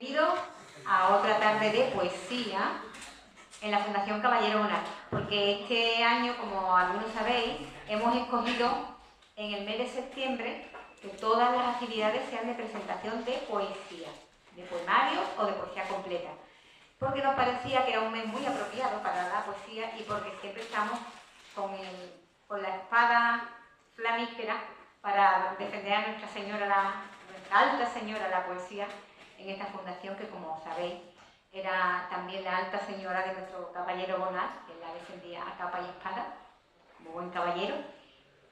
Bienvenido a otra tarde de poesía en la Fundación Caballero Bonal, porque este año, como algunos sabéis, hemos escogido en el mes de septiembre que todas las actividades sean de presentación de poesía, de poemarios o de poesía completa, porque nos parecía que era un mes muy apropiado para la poesía y porque siempre estamos con la espada flamígera para defender a Nuestra Señora, nuestra Alta Señora, la poesía, en esta fundación que, como sabéis, era también la Alta Señora de nuestro caballero Bonal, que la defendía a capa y espada, como buen caballero,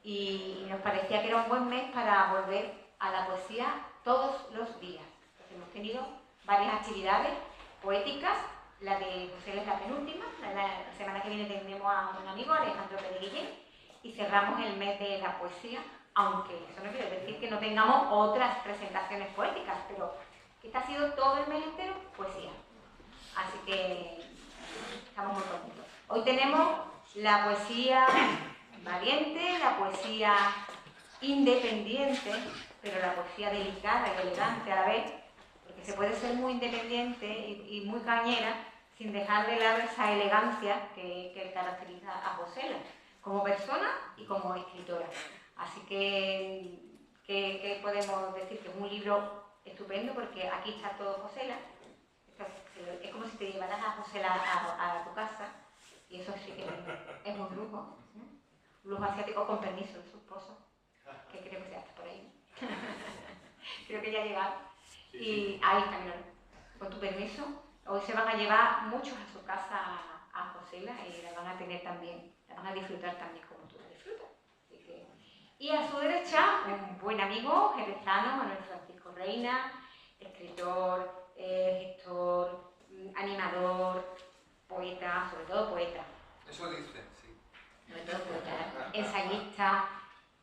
y nos parecía que era un buen mes para volver a la poesía todos los días. Entonces, hemos tenido varias actividades poéticas, la de José es la penúltima, la semana que viene tendremos a un amigo, Alejandro Pérez Guillén, y cerramos el mes de la poesía, aunque eso no quiere decir que no tengamos otras presentaciones poéticas, pero este ha sido todo el mes entero poesía. Así que estamos muy contentos. Hoy tenemos la poesía valiente, la poesía independiente, pero la poesía delicada y elegante a la vez, porque se puede ser muy independiente y muy cañera sin dejar de lado esa elegancia que caracteriza a Josela, como persona y como escritora. Así que podemos decir que es un libro estupendo, porque aquí está todo Josela. Es como si te llevaras a Josela a tu casa, y eso sí que es un lujo. Un lujo asiático con permiso de su esposo, que creo que ya está por ahí. Creo que ya ha llegado. Y ahí está, mira, con tu permiso. Hoy se van a llevar muchos a su casa a Josela y la van a tener también, la van a disfrutar también como tú la disfrutas. Y a su derecha, un buen amigo jerezano, Manuel Francisco Reina, escritor, gestor, animador, poeta, sobre todo poeta. Eso dice, sí. Sobre todo poeta, ensayista.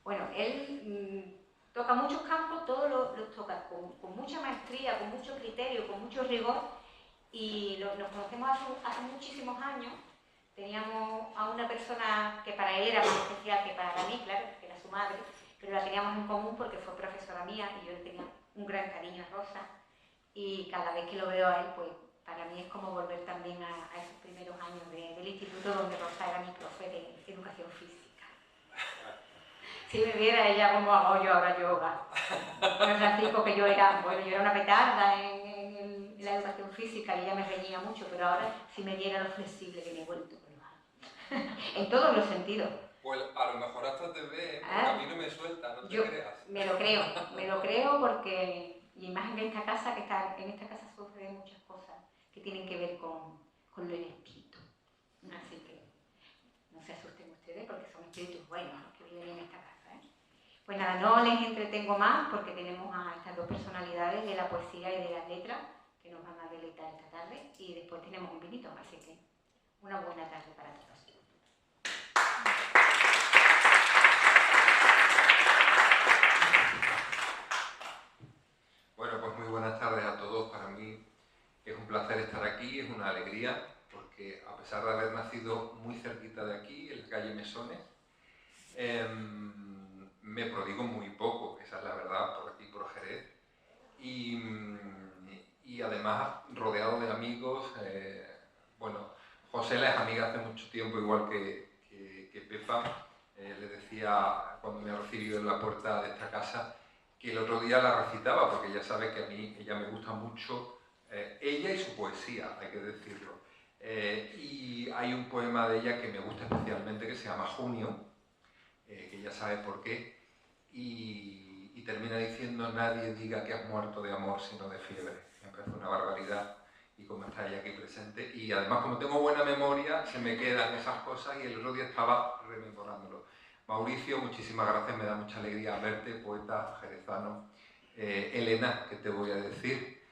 Bueno, él toca muchos campos, todos los toca con mucha maestría, con mucho criterio, con mucho rigor, y nos conocemos hace muchísimos años. Teníamos a una persona que para él era más especial que para mí, claro, que era su madre, pero la teníamos en común porque fue profesora mía y yo le tenía un gran cariño a Rosa, y cada vez que lo veo a él, pues para mí es como volver también a esos primeros años del instituto, donde Rosa era mi profe de educación física. Si me viera ella como hago yo ahora yoga. Con Francisco, que yo era una petarda en la educación física y ella me reñía mucho, pero ahora si me diera lo flexible que me he vuelto con los años. En todos los sentidos. Pues a lo mejor hasta te ve, porque a mí no me suelta, no te creas. Me lo creo porque, y más en esta casa, en esta casa suceden muchas cosas que tienen que ver con lo del espíritu. Así que no se asusten ustedes, porque son espíritus buenos los que viven en esta casa. Pues nada, no les entretengo más, porque tenemos a estas dos personalidades de la poesía y de las letras que nos van a deleitar esta tarde, y después tenemos un vinito, así que una buena tarde para todos. Bueno, pues muy buenas tardes a todos. Para mí es un placer estar aquí, es una alegría, porque a pesar de haber nacido muy cerquita de aquí, en la calle Mesones, me prodigo muy poco, esa es la verdad, por aquí, por Jerez. Y además rodeado de amigos. Bueno, Josela es amiga hace mucho tiempo, igual que Pepa. Le decía cuando me ha recibido en la puerta de esta casa que el otro día la recitaba, porque ella sabe que a mí ella me gusta mucho, ella y su poesía, hay que decirlo. Y hay un poema de ella que me gusta especialmente, que se llama Junio, que ella sabe por qué, y termina diciendo: nadie diga que has muerto de amor sino de fiebre. Me parece una barbaridad, y como está ella aquí presente, y además como tengo buena memoria, se me quedan esas cosas, y el otro día estaba rememorándolo. Mauricio, muchísimas gracias, me da mucha alegría verte, poeta jerezano. Elena, ¿qué te voy a decir?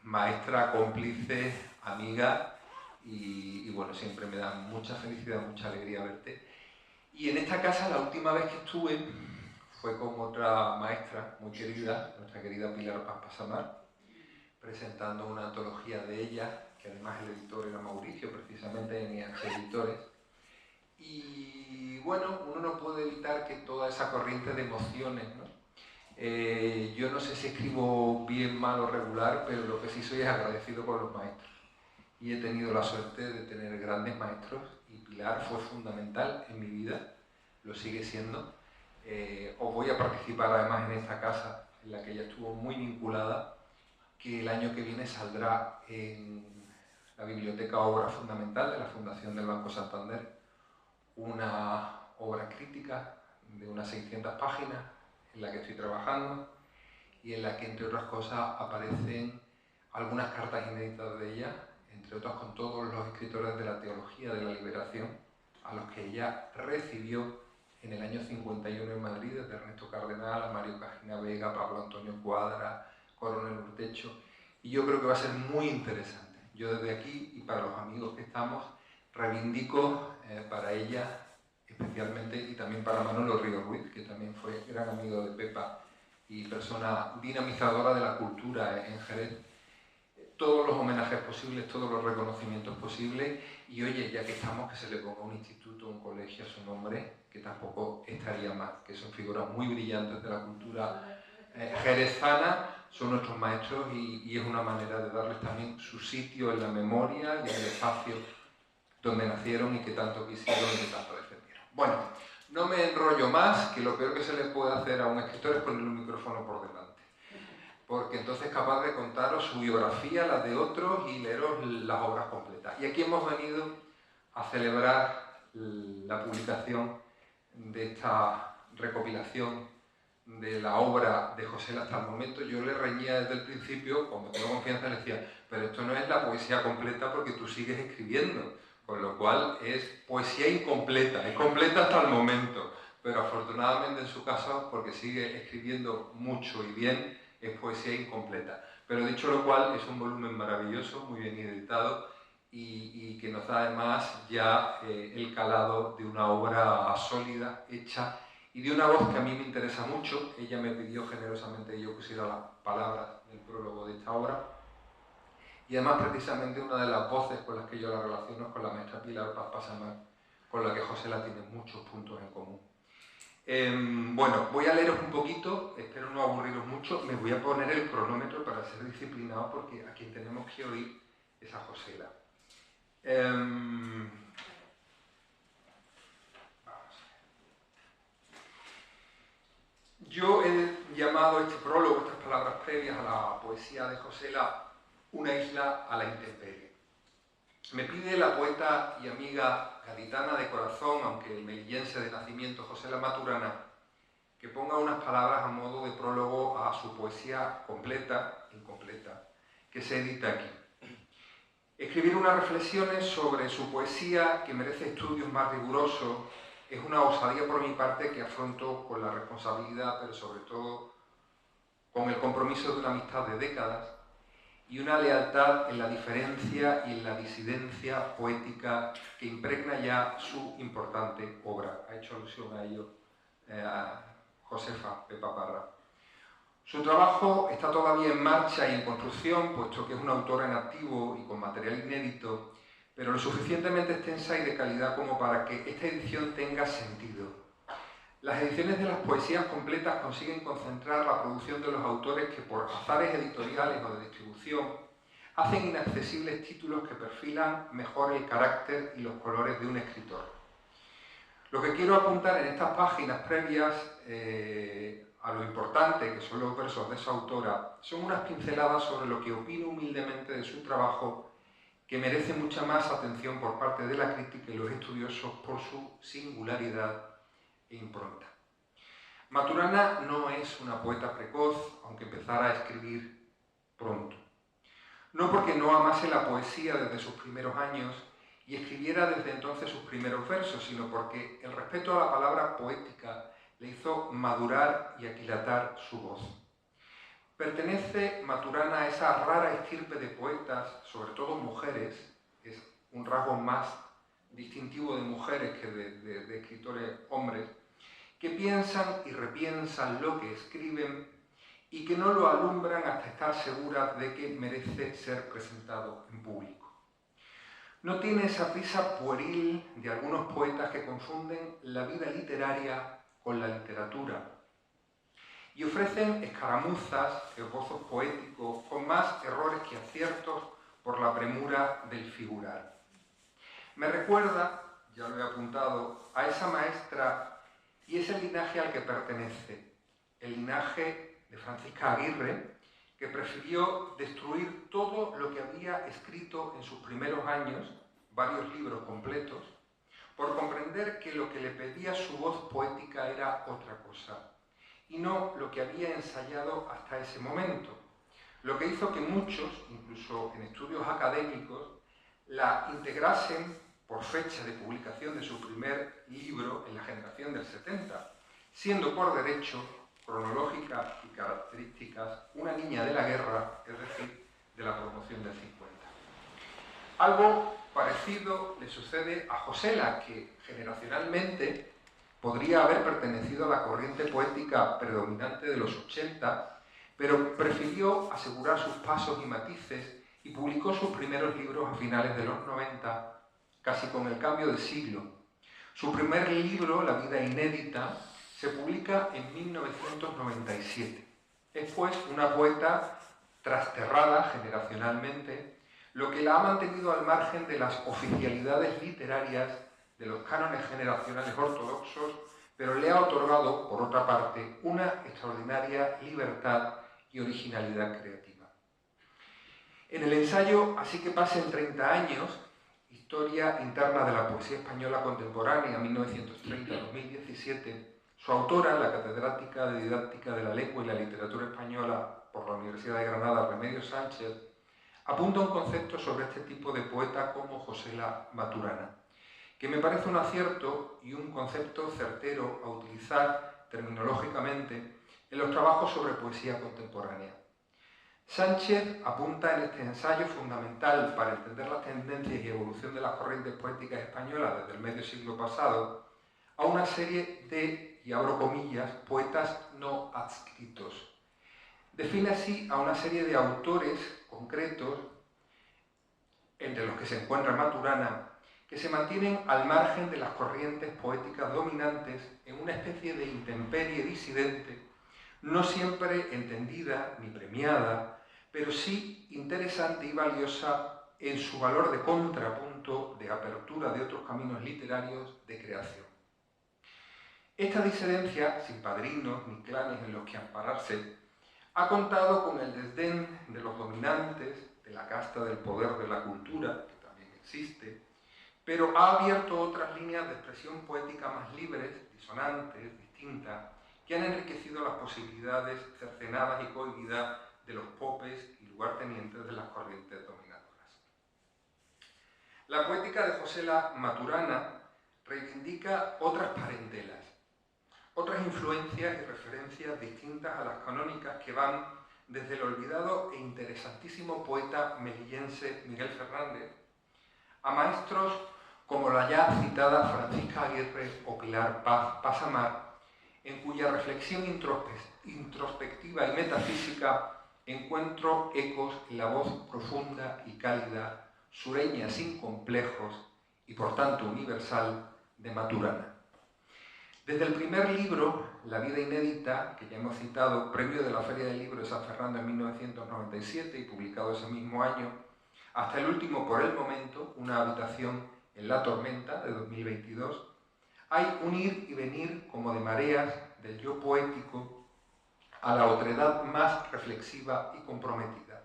Maestra, cómplice, amiga, y bueno, siempre me da mucha felicidad, mucha alegría verte. Y en esta casa la última vez que estuve fue con otra maestra muy querida, nuestra querida Pilar Paz Pasamar, presentando una antología de ella, que además el editor era Mauricio, precisamente de NH Editores. Y bueno, uno no puede evitar que toda esa corriente de emociones, ¿no? Yo no sé si escribo bien, mal o regular, pero lo que sí soy es agradecido con los maestros. Y he tenido la suerte de tener grandes maestros y Pilar fue fundamental en mi vida, lo sigue siendo. Os voy a participar además en esta casa en la que ella estuvo muy vinculada, que el año que viene saldrá en la Biblioteca Obra Fundamental de la Fundación del Banco Santander, una obra crítica de unas 600 páginas en la que estoy trabajando y en la que, entre otras cosas, aparecen algunas cartas inéditas de ella, entre otras con todos los escritores de la teología de la liberación, a los que ella recibió en el año 51 en Madrid, desde Ernesto Cardenal a Mario Cajina Vega, Pablo Antonio Cuadra, Coronel Urtecho, y yo creo que va a ser muy interesante. Yo desde aquí, y para los amigos que estamos, reivindico para ella especialmente, y también para Manolo Ríos Ruiz, que también fue gran amigo de Pepa y persona dinamizadora de la cultura en Jerez, todos los homenajes posibles, todos los reconocimientos posibles, y oye, ya que estamos, que se le ponga un instituto, un colegio a su nombre, que tampoco estaría mal, que son figuras muy brillantes de la cultura jerezana, son nuestros maestros y es una manera de darles también su sitio en la memoria y en el espacio donde nacieron y que tanto quisieron y que tanto defendieron. Bueno, no me enrollo más, que lo peor que se le puede hacer a un escritor es ponerle un micrófono por delante, porque entonces es capaz de contaros su biografía, la de otros y leeros las obras completas. Y aquí hemos venido a celebrar la publicación de esta recopilación de la obra de José hasta el momento. Yo le reñía desde el principio, como tengo confianza, le decía, pero esto no es la poesía completa porque tú sigues escribiendo, con lo cual es poesía incompleta, es completa hasta el momento, pero afortunadamente en su caso, porque sigue escribiendo mucho y bien, es poesía incompleta. Pero dicho lo cual, es un volumen maravilloso, muy bien editado y que nos da además ya el calado de una obra sólida, hecha y de una voz que a mí me interesa mucho. Ella me pidió generosamente que yo pusiera las palabras del prólogo de esta obra y además precisamente una de las voces con las que yo la relaciono es con la maestra Pilar Paz Pasamar, con la que José tiene muchos puntos en común. Bueno, voy a leeros un poquito, espero no aburriros mucho, me voy a poner el cronómetro para ser disciplinado porque a quien tenemos que oír es a Josela. Yo he llamado este prólogo, estas palabras previas a la poesía de Josela, una isla a la intemperie. Me pide la poeta y amiga gaditana de corazón, aunque melillense de nacimiento, Josela Maturana, que ponga unas palabras a modo de prólogo a su poesía completa, incompleta, que se edita aquí. Escribir unas reflexiones sobre su poesía que merece estudios más rigurosos es una osadía por mi parte que afronto con la responsabilidad, pero sobre todo con el compromiso de una amistad de décadas y una lealtad en la diferencia y en la disidencia poética que impregna ya su importante obra. Ha hecho alusión a ello Josefa Pepa Parra. Su trabajo está todavía en marcha y en construcción, puesto que es una autora en activo y con material inédito, pero lo suficientemente extensa y de calidad como para que esta edición tenga sentido. Las ediciones de las poesías completas consiguen concentrar la producción de los autores que por azares editoriales o de distribución hacen inaccesibles títulos que perfilan mejor el carácter y los colores de un escritor. Lo que quiero apuntar en estas páginas previas a lo importante que son los versos de esa autora son unas pinceladas sobre lo que opino humildemente de su trabajo, que merece mucha más atención por parte de la crítica y los estudiosos por su singularidad e impronta. Maturana no es una poeta precoz, aunque empezara a escribir pronto. No porque no amase la poesía desde sus primeros años y escribiera desde entonces sus primeros versos, sino porque el respeto a la palabra poética le hizo madurar y aquilatar su voz. Pertenece Maturana a esa rara estirpe de poetas, sobre todo mujeres, es un rasgo más distintivo de mujeres que de escritores hombres, que piensan y repiensan lo que escriben y que no lo alumbran hasta estar seguras de que merece ser presentado en público. No tiene esa prisa pueril de algunos poetas que confunden la vida literaria con la literatura y ofrecen escaramuzas, esbozos poéticos, con más errores que aciertos por la premura del figurar. Me recuerda, ya lo he apuntado, a esa maestra y ese linaje al que pertenece, el linaje de Francisca Aguirre, que prefirió destruir todo lo que había escrito en sus primeros años, varios libros completos, por comprender que lo que le pedía su voz poética era otra cosa, y no lo que había ensayado hasta ese momento, lo que hizo que muchos, incluso en estudios académicos, la integrasen por fecha de publicación de su primer libro en la generación del 70, siendo por derecho, cronológica y características, una niña de la guerra, es decir, de la promoción del 50. Algo parecido le sucede a Josela, que generacionalmente podría haber pertenecido a la corriente poética predominante de los 80, pero prefirió asegurar sus pasos y matices y publicó sus primeros libros a finales de los 90, casi con el cambio de siglo. Su primer libro, La vida inédita, se publica en 1997. Es pues una poeta trasterrada generacionalmente, lo que la ha mantenido al margen de las oficialidades literarias de los cánones generacionales ortodoxos, pero le ha otorgado, por otra parte, una extraordinaria libertad y originalidad creativa. En el ensayo Así que pasen 30 años, Historia interna de la poesía española contemporánea, 1930-2017, su autora, la catedrática de Didáctica de la Lengua y la Literatura Española por la Universidad de Granada, Remedios Sánchez, apunta un concepto sobre este tipo de poeta como Josela Maturana, que me parece un acierto y un concepto certero a utilizar terminológicamente en los trabajos sobre poesía contemporánea. Sánchez apunta en este ensayo fundamental para entender las tendencias y evolución de las corrientes poéticas españolas desde el medio siglo pasado a una serie de, y abro comillas, poetas no adscritos. Define así a una serie de autores concretos, entre los que se encuentra Maturana, que se mantienen al margen de las corrientes poéticas dominantes en una especie de intemperie disidente, no siempre entendida ni premiada, pero sí interesante y valiosa en su valor de contrapunto, de apertura de otros caminos literarios de creación. Esta disidencia, sin padrinos ni clanes en los que ampararse, ha contado con el desdén de los dominantes, de la casta del poder de la cultura, que también existe, pero ha abierto otras líneas de expresión poética más libres, disonantes, distintas, que han enriquecido las posibilidades cercenadas y cohibidas de los popes y lugartenientes de las corrientes dominadoras. La poética de Josela Maturana reivindica otras parentelas, otras influencias y referencias distintas a las canónicas que van desde el olvidado e interesantísimo poeta melillense Miguel Fernández a maestros como la ya citada Francisca Aguirre o Pilar Paz Pasamar, en cuya reflexión introspectiva y metafísica encuentro ecos en la voz profunda y cálida, sureña sin complejos y por tanto universal de Maturana. Desde el primer libro, La vida inédita, que ya hemos citado, premio de la Feria del Libro de San Fernando en 1997 y publicado ese mismo año, hasta el último, por el momento, Una habitación en la tormenta, de 2022, hay un ir y venir como de mareas del yo poético a la otredad más reflexiva y comprometida.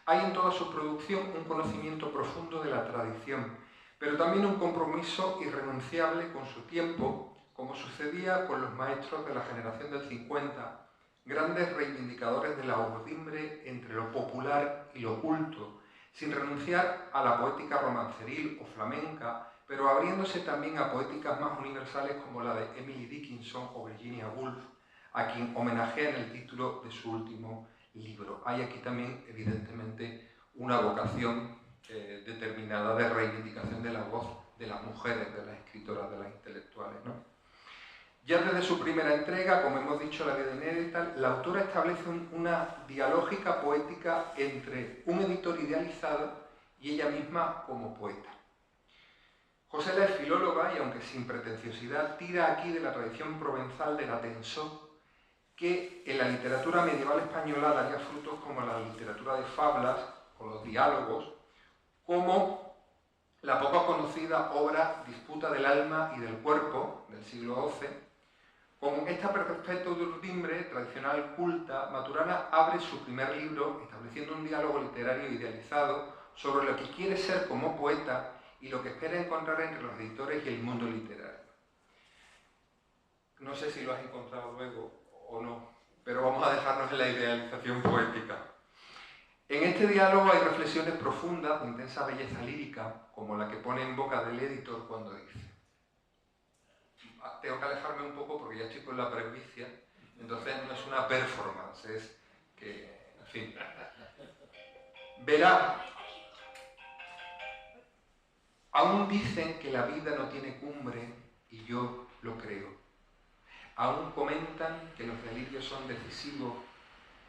Hay en toda su producción un conocimiento profundo de la tradición, pero también un compromiso irrenunciable con su tiempo, como sucedía con los maestros de la generación del 50, grandes reivindicadores de la urdimbre entre lo popular y lo culto, sin renunciar a la poética romanceril o flamenca, pero abriéndose también a poéticas más universales como la de Emily Dickinson o Virginia Woolf, a quien homenajea en el título de su último libro. Hay aquí también, evidentemente, una vocación determinada de reivindicación de la voz de las mujeres, de las escritoras, de las intelectuales, ¿no? Ya desde su primera entrega, como hemos dicho, La vida inédita, la autora establece una dialógica poética entre un editor idealizado y ella misma como poeta. Josela es filóloga y, aunque sin pretenciosidad, tira aquí de la tradición provenzal de la Tensó, que en la literatura medieval española daría frutos como la literatura de fábulas o los diálogos, como la poco conocida obra Disputa del alma y del cuerpo, del siglo XII. Con esta perfecto de timbre tradicional culta, Maturana abre su primer libro estableciendo un diálogo literario idealizado sobre lo que quiere ser como poeta y lo que espera encontrar entre los editores y el mundo literario. No sé si lo has encontrado luego o no, pero vamos a dejarnos en la idealización poética. En este diálogo hay reflexiones profundas de intensa belleza lírica, como la que pone en boca del editor cuando dice: tengo que alejarme un poco porque ya estoy con la presbicia, entonces no es una performance, es que, en fin. Verá, aún dicen que la vida no tiene cumbre y yo lo creo. Aún comentan que los delirios son decisivos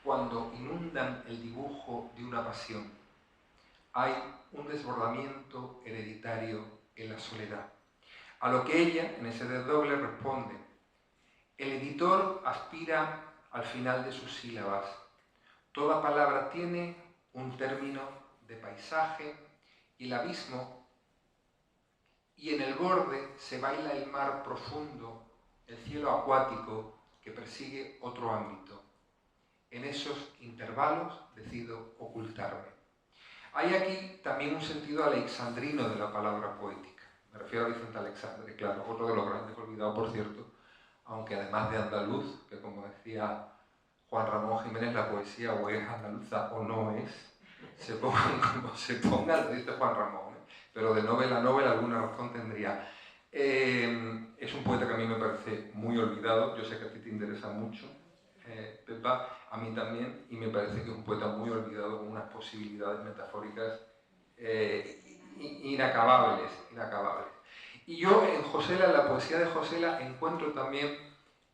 cuando inundan el dibujo de una pasión. Hay un desbordamiento hereditario en la soledad. A lo que ella, en ese desdoble, responde: el editor aspira al final de sus sílabas. Toda palabra tiene un término de paisaje y el abismo, y en el borde se baila el mar profundo, el cielo acuático que persigue otro ámbito. En esos intervalos decido ocultarme. Hay aquí también un sentido alexandrino de la palabra poética. Me refiero a Vicente Alexandre, claro, otro de los grandes olvidados, por cierto, aunque además de andaluz, que como decía Juan Ramón Jiménez, la poesía o es andaluza o no es, se pongan como se pongan, lo dice Juan Ramón, pero de novela a novela alguna razón tendría. Es un poeta que a mí me parece muy olvidado, yo sé que a ti te interesa mucho, Pepa, a mí también, y me parece que es un poeta muy olvidado con unas posibilidades metafóricas inacabables. Y yo en Josela, en la poesía de Josela, encuentro también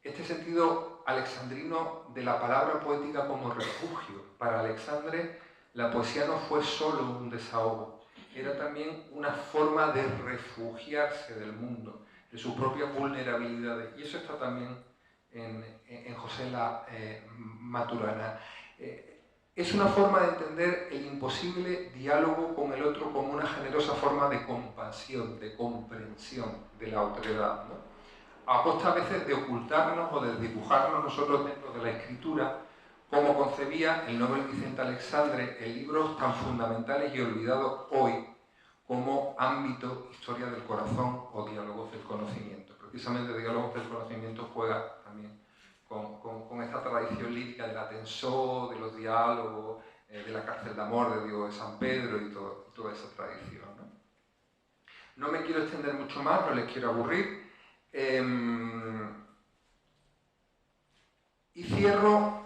este sentido alexandrino de la palabra poética como refugio. Para Alexandre, la poesía no fue solo un desahogo, era también una forma de refugiarse del mundo, de sus propias vulnerabilidades. Y eso está también en Josela Maturana. Es una forma de entender el imposible diálogo con el otro como una generosa forma de compasión, de comprensión de la otredad, ¿no? A costa a veces de ocultarnos o de dibujarnos nosotros dentro de la escritura, como concebía el Nobel Vicente Alexandre en libros tan fundamentales y olvidados hoy como Ámbito, Historia del Corazón o Diálogos del Conocimiento. Precisamente Diálogos del Conocimiento juega también con esta tradición lírica de la tensó, de los diálogos, de la cárcel de amor de Diego de San Pedro y toda esa tradición, ¿no? No me quiero extender mucho más, no les quiero aburrir. Y cierro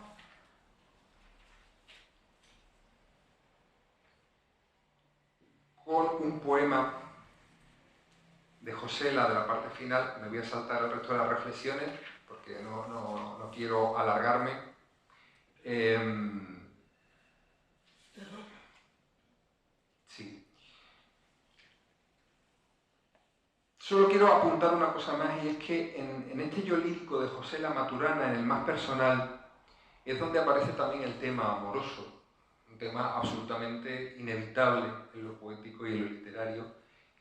con un poema de Josela, de la parte final. Me voy a saltar el resto de las reflexiones porque no quiero alargarme. Sí. Solo quiero apuntar una cosa más, y es que en este yo lírico de Josela Maturana, en el más personal, es donde aparece también el tema amoroso, un tema absolutamente inevitable en lo poético y en lo literario,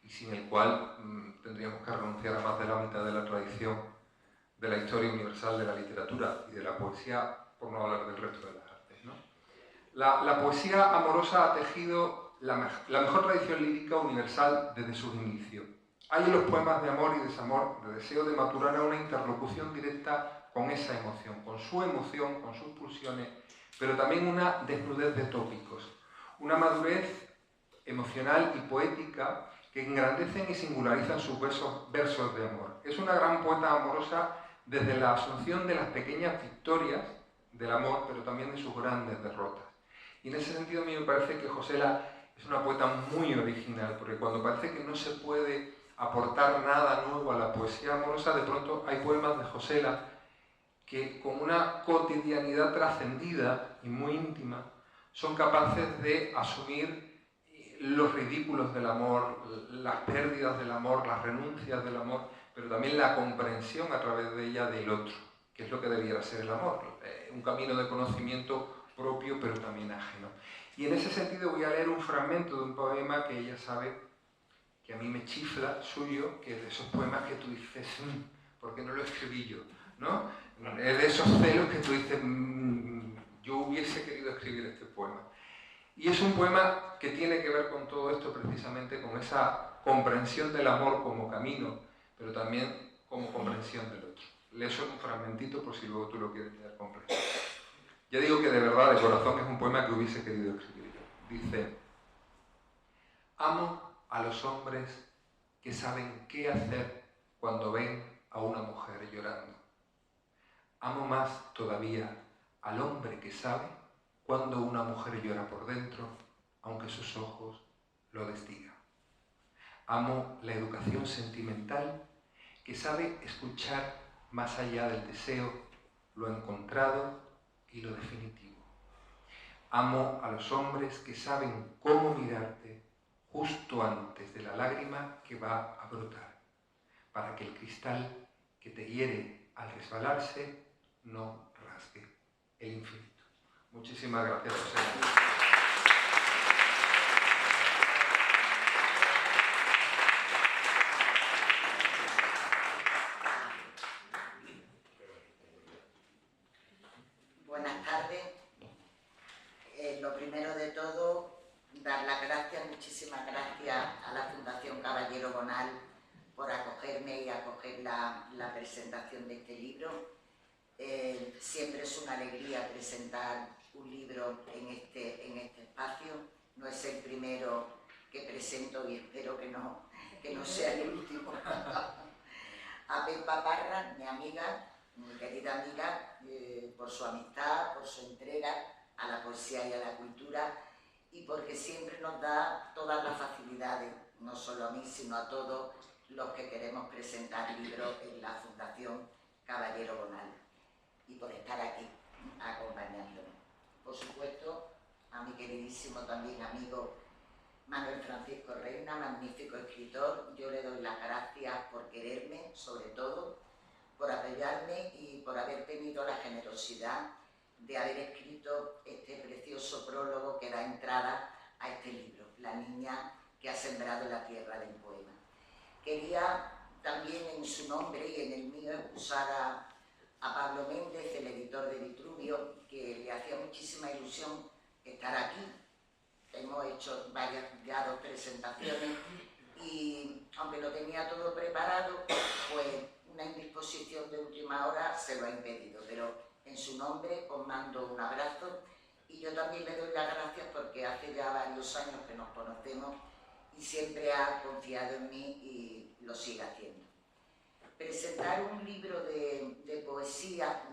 y sin el cual tendríamos que renunciar a más de la mitad de la tradición de la historia universal de la literatura y de la poesía, por no hablar del resto de las artes, ¿no? La poesía amorosa ha tejido la mejor tradición lírica universal desde sus inicios. Hay en los poemas de amor y desamor, de deseo de Maturana, una interlocución directa con esa emoción, con sus pulsiones, pero también una desnudez de tópicos, una madurez emocional y poética que engrandecen y singularizan sus versos de amor. Es una gran poeta amorosa desde la asunción de las pequeñas victorias del amor, pero también de sus grandes derrotas. Y en ese sentido a mí me parece que Josela es una poeta muy original, porque cuando parece que no se puede aportar nada nuevo a la poesía amorosa, de pronto hay poemas de Josela que con una cotidianidad trascendida y muy íntima son capaces de asumir los ridículos del amor, las pérdidas del amor, las renuncias del amor, pero también la comprensión a través de ella del otro. que es lo que debiera ser el amor, un camino de conocimiento propio pero también ajeno. Y en ese sentido voy a leer un fragmento de un poema que ella sabe que a mí me chifla, suyo, que es de esos poemas que tú dices, ¿por qué no lo escribí yo? ¿No? Es de esos celos que tú dices, yo hubiese querido escribir este poema. Y es un poema que tiene que ver con todo esto, precisamente con esa comprensión del amor como camino, pero también como comprensión del otro. Leo solo un fragmentito por si luego tú lo quieres leer completo. Ya digo que de verdad, de corazón, es un poema que hubiese querido escribir yo. Dice: amo a los hombres que saben qué hacer cuando ven a una mujer llorando. Amo más todavía al hombre que sabe cuando una mujer llora por dentro, aunque sus ojos lo desdigan. Amo la educación sentimental que sabe escuchar más allá del deseo, lo encontrado y lo definitivo. Amo a los hombres que saben cómo mirarte justo antes de la lágrima que va a brotar, para que el cristal que te hiere al resbalarse no rasgue el infinito. Muchísimas gracias, José. Buenas tardes. Lo primero de todo, dar las gracias, muchísimas gracias a la Fundación Caballero Bonal por acogerme y acoger la presentación de este libro. Siempre es una alegría presentar un libro en este espacio. No es el primero que presento y espero que no sea el último. A Pepa Parra, mi amiga, mi querida amiga, por su amistad, por su entrega a la poesía y a la cultura, y porque siempre nos da todas las facilidades, no solo a mí, sino a todos los que queremos presentar libros en la Fundación Caballero Bonal, y por estar aquí acompañándome. Por supuesto, a mi queridísimo también amigo Manuel Francisco Reina, magnífico escritor. Yo le doy las gracias por quererme, sobre todo, por apoyarme y por haber tenido la generosidad de haber escrito este precioso prólogo que da entrada a este libro, La niña que ha sembrado la tierra del poema. Quería también en su nombre y en el mío excusar a Pablo Méndez, el editor de Vitruvio, que le hacía muchísima ilusión estar aquí. Hemos hecho ya 2 presentaciones y aunque lo tenía todo preparado, pues una indisposición de última hora se lo ha impedido, pero en su nombre os mando un abrazo y yo también le doy las gracias porque hace ya varios años que nos conocemos y siempre ha confiado en mí y lo sigue haciendo. Presentar un libro de poesía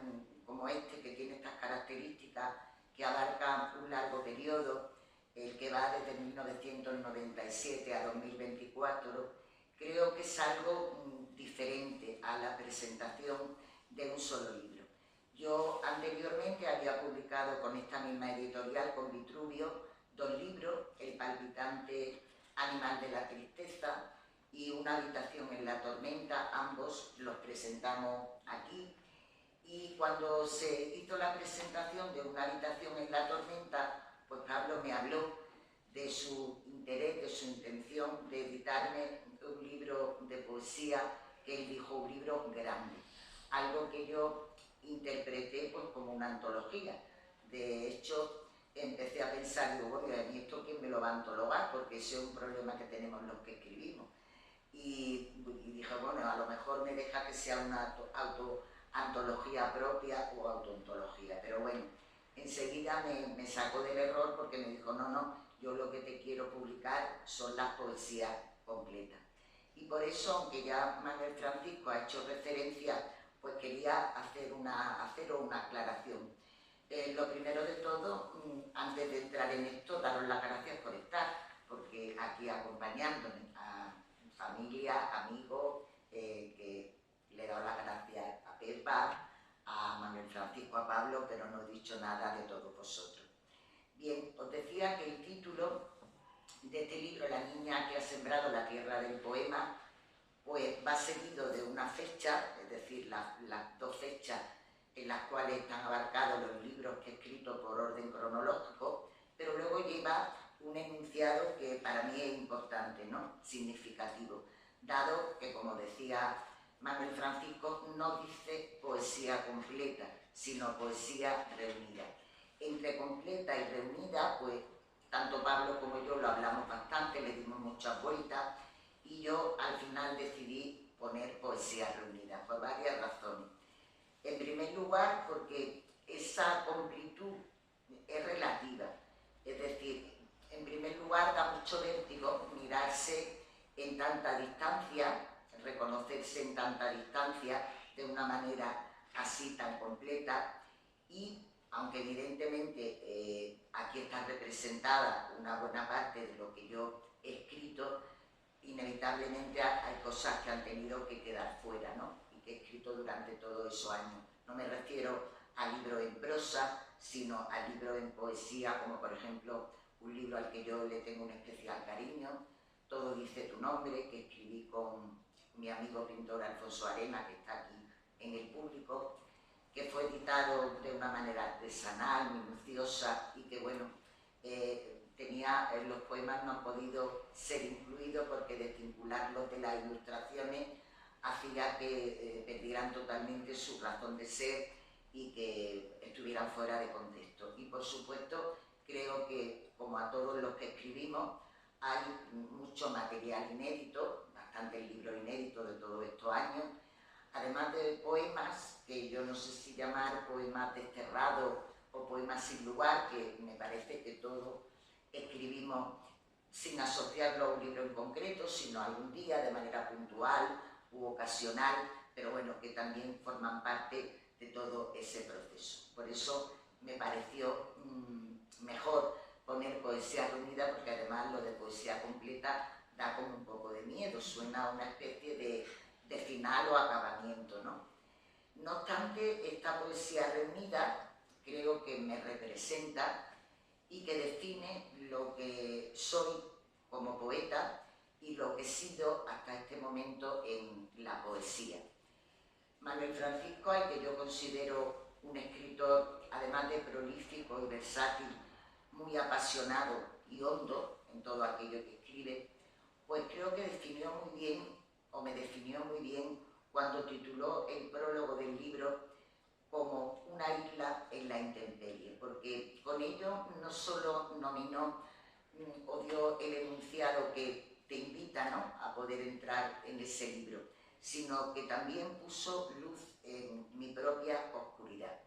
como este, que tiene estas características, que abarca un largo periodo, el que va desde 1997 a 2024, creo que es algo diferente a la presentación de un solo libro. Yo anteriormente había publicado con esta misma editorial, con Vitruvio, 2 libros, El palpitante animal de la tristeza y Una habitación en la tormenta. Ambos los presentamos aquí. Y cuando se hizo la presentación de Una habitación en la tormenta, pues Pablo me habló de su interés, de su intención de editarme un libro de poesía, que él dijo un libro grande, algo que yo interpreté pues como una antología. De hecho, empecé a pensar, digo, bueno, ¿y a mí esto quién me lo va a antologar? Porque ese es un problema que tenemos los que escribimos. Y dije, bueno, a lo mejor me deja que sea una antología propia o autoantología, pero bueno, enseguida me sacó del error porque me dijo, no, yo lo que te quiero publicar son las poesías completas. Y por eso, aunque ya Manuel Francisco ha hecho referencia, pues quería haceros una aclaración. Lo primero de todo, antes de entrar en esto, daros las gracias por estar, porque aquí acompañándome a familia, amigos, que le he dado las gracias a Pepa, a Manuel Francisco, a Pablo, pero no he dicho nada de todos vosotros. Bien, os decía que el título de este libro, La niña que ha sembrado la tierra del poema, pues va seguido de una fecha, es decir, las 2 fechas en las cuales están abarcados los libros que he escrito por orden cronológico, pero luego lleva un enunciado que para mí es importante, ¿no? Significativo, dado que, como decía Manuel Francisco, no dice poesía completa, sino poesía reunida. Entre completa y reunida, pues tanto Pablo como yo lo hablamos bastante, le dimos muchas vueltas y yo al final decidí poner poesía reunida por varias razones. En primer lugar, porque esa completud es relativa, es decir, en primer lugar da mucho vértigo mirarse en tanta distancia, reconocerse en tanta distancia de una manera así tan completa y, aunque evidentemente aquí está representada una buena parte de lo que yo he escrito, inevitablemente hay cosas que han tenido que quedar fuera, ¿no? Y que he escrito durante todos esos años. No me refiero a libros en prosa, sino a libros en poesía, como por ejemplo un libro al que yo le tengo un especial cariño, Todo dice tu nombre, que escribí con mi amigo pintor Alfonso Arena, que está aquí en el público, que fue editado de una manera artesanal, minuciosa y que, bueno, los poemas no han podido ser incluidos porque desvincularlos de las ilustraciones hacía que perdieran totalmente su razón de ser y que estuvieran fuera de contexto. Y por supuesto, creo que, como a todos los que escribimos, hay mucho material inédito, bastantes libros inéditos de todos estos años, además de poemas, que yo no sé si llamar poemas desterrados o poemas sin lugar, que me parece que todos escribimos sin asociarlo a un libro en concreto, sino algún día de manera puntual u ocasional, pero bueno, que también forman parte de todo ese proceso. Por eso me pareció mejor poner poesía reunida, porque además lo de poesía completa da como un poco de miedo, suena a una especie de final o acabamiento, ¿no? No obstante, esta poesía reunida creo que me representa y que define lo que soy como poeta y lo que he sido hasta este momento en la poesía. Manuel Francisco, al que yo considero un escritor, además de prolífico y versátil, muy apasionado y hondo en todo aquello que escribe, pues creo que definió muy bien, o me definió muy bien, cuando tituló el prólogo del libro como Una isla en la intemperie, porque con ello no solo nominó o dio el enunciado que te invita, ¿no?, a poder entrar en ese libro, sino que también puso luz en mi propia oscuridad.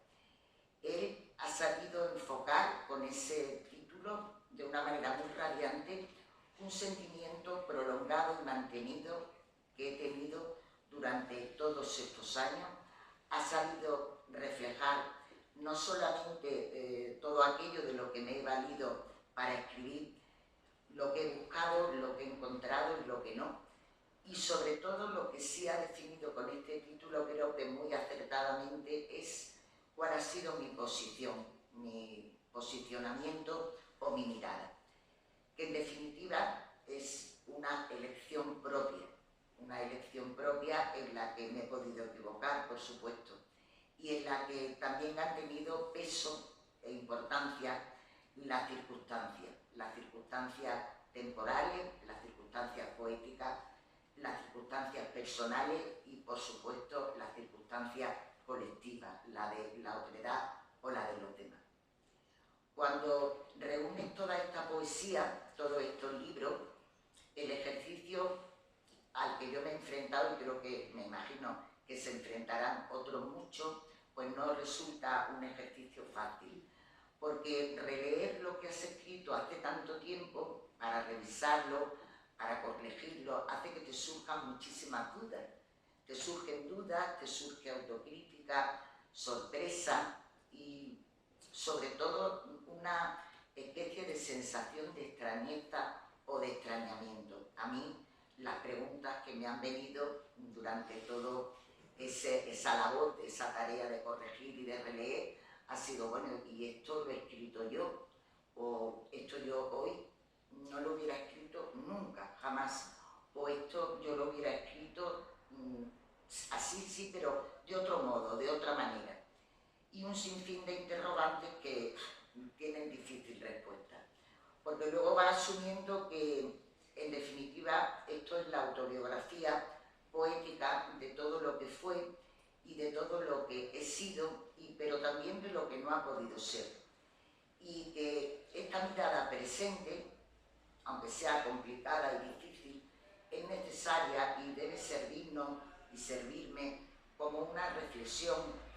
Él ha sabido enfocar con ese título, de una manera muy radiante, un sentimiento prolongado y mantenido que he tenido durante todos estos años. Ha sabido reflejar no solamente todo aquello de lo que me he valido para escribir, lo que he buscado, lo que he encontrado y lo que no, y sobre todo lo que sí ha definido con este título, creo que muy acertadamente, es cuál ha sido mi posición, mi posicionamiento o mi mirada, que en definitiva es una elección propia en la que me he podido equivocar, por supuesto, y en la que también han tenido peso e importancia las circunstancias temporales, las circunstancias poéticas, las circunstancias personales y, por supuesto, las circunstancias colectivas, la de la otredad o la de los demás. Cuando reúnes toda esta poesía, todos estos libros, el ejercicio al que yo me he enfrentado, y creo que me imagino que se enfrentarán otros muchos, pues no resulta un ejercicio fácil, porque releer lo que has escrito hace tanto tiempo, para revisarlo, para corregirlo, hace que te surjan muchísimas dudas. Te surgen dudas, te surge autocrítica, sorpresa y sobre todo una especie de sensación de extrañeza o de extrañamiento. A mí, las preguntas que me han venido durante todo esa labor, esa tarea de corregir y de releer, ha sido, bueno, ¿y esto lo he escrito yo? ¿O esto yo hoy no lo hubiera escrito nunca, jamás? ¿O esto yo lo hubiera escrito así, sí, pero de otro modo, de otra manera? y un sinfín de interrogantes que tienen difícil respuesta. Porque luego va asumiendo que, en definitiva, esto es la autobiografía poética de todo lo que fue y de todo lo que he sido, pero también de lo que no ha podido ser. Y que esta mirada presente, aunque sea complicada y difícil, es necesaria y debe servirnos y servirme como una reflexión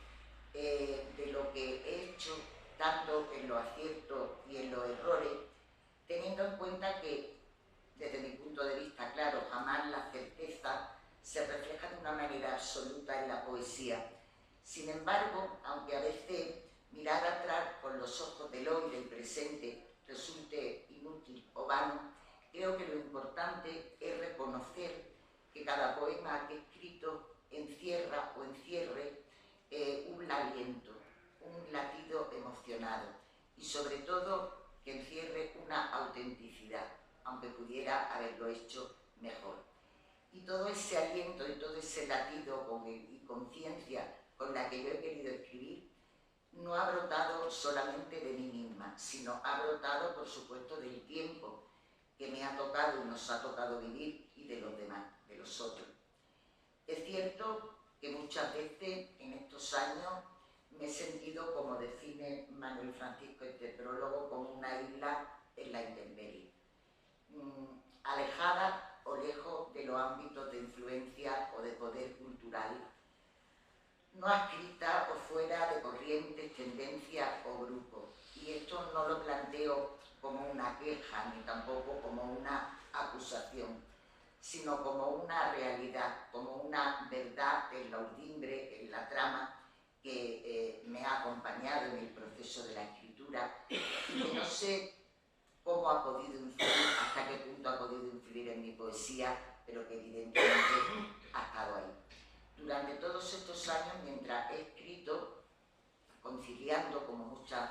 de lo que he hecho, tanto en los aciertos y en los errores, teniendo en cuenta que, desde mi punto de vista, claro, jamás la certeza se refleja de una manera absoluta en la poesía. Sin embargo, aunque a veces mirar atrás con los ojos del hoy, del presente, resulte inútil o vano, creo que lo importante es reconocer que cada poema que he escrito encierra o encierre un aliento, un latido emocionado y sobre todo que encierre una autenticidad, aunque pudiera haberlo hecho mejor. Y todo ese aliento y todo ese latido y conciencia con la que yo he querido escribir no ha brotado solamente de mí misma, sino ha brotado, por supuesto, del tiempo que me ha tocado y nos ha tocado vivir y de los demás, de los otros. Es cierto que muchas veces en estos años me he sentido, como define Manuel Francisco este prólogo, como una isla en la intemperie, alejada o lejos de los ámbitos de influencia o de poder cultural, no adscrita o fuera de corrientes, tendencias o grupos. Y esto no lo planteo como una queja ni tampoco como una acusación, sino como una realidad, como una verdad en la urdimbre, en la trama que me ha acompañado en el proceso de la escritura y que no sé cómo ha podido influir, hasta qué punto ha podido influir en mi poesía, pero que evidentemente ha estado ahí. Durante todos estos años, mientras he escrito, conciliando como muchas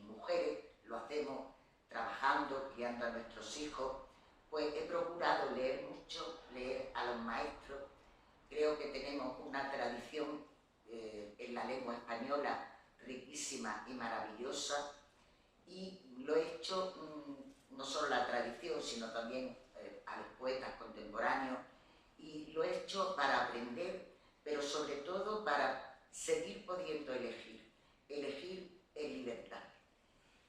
mujeres lo hacemos, trabajando, criando a nuestros hijos, pues he procurado leer mucho, leer a los maestros. Creo que tenemos una tradición en la lengua española riquísima y maravillosa, y lo he hecho no solo la tradición, sino también a los poetas contemporáneos, y lo he hecho para aprender, pero sobre todo para seguir pudiendo elegir en libertad.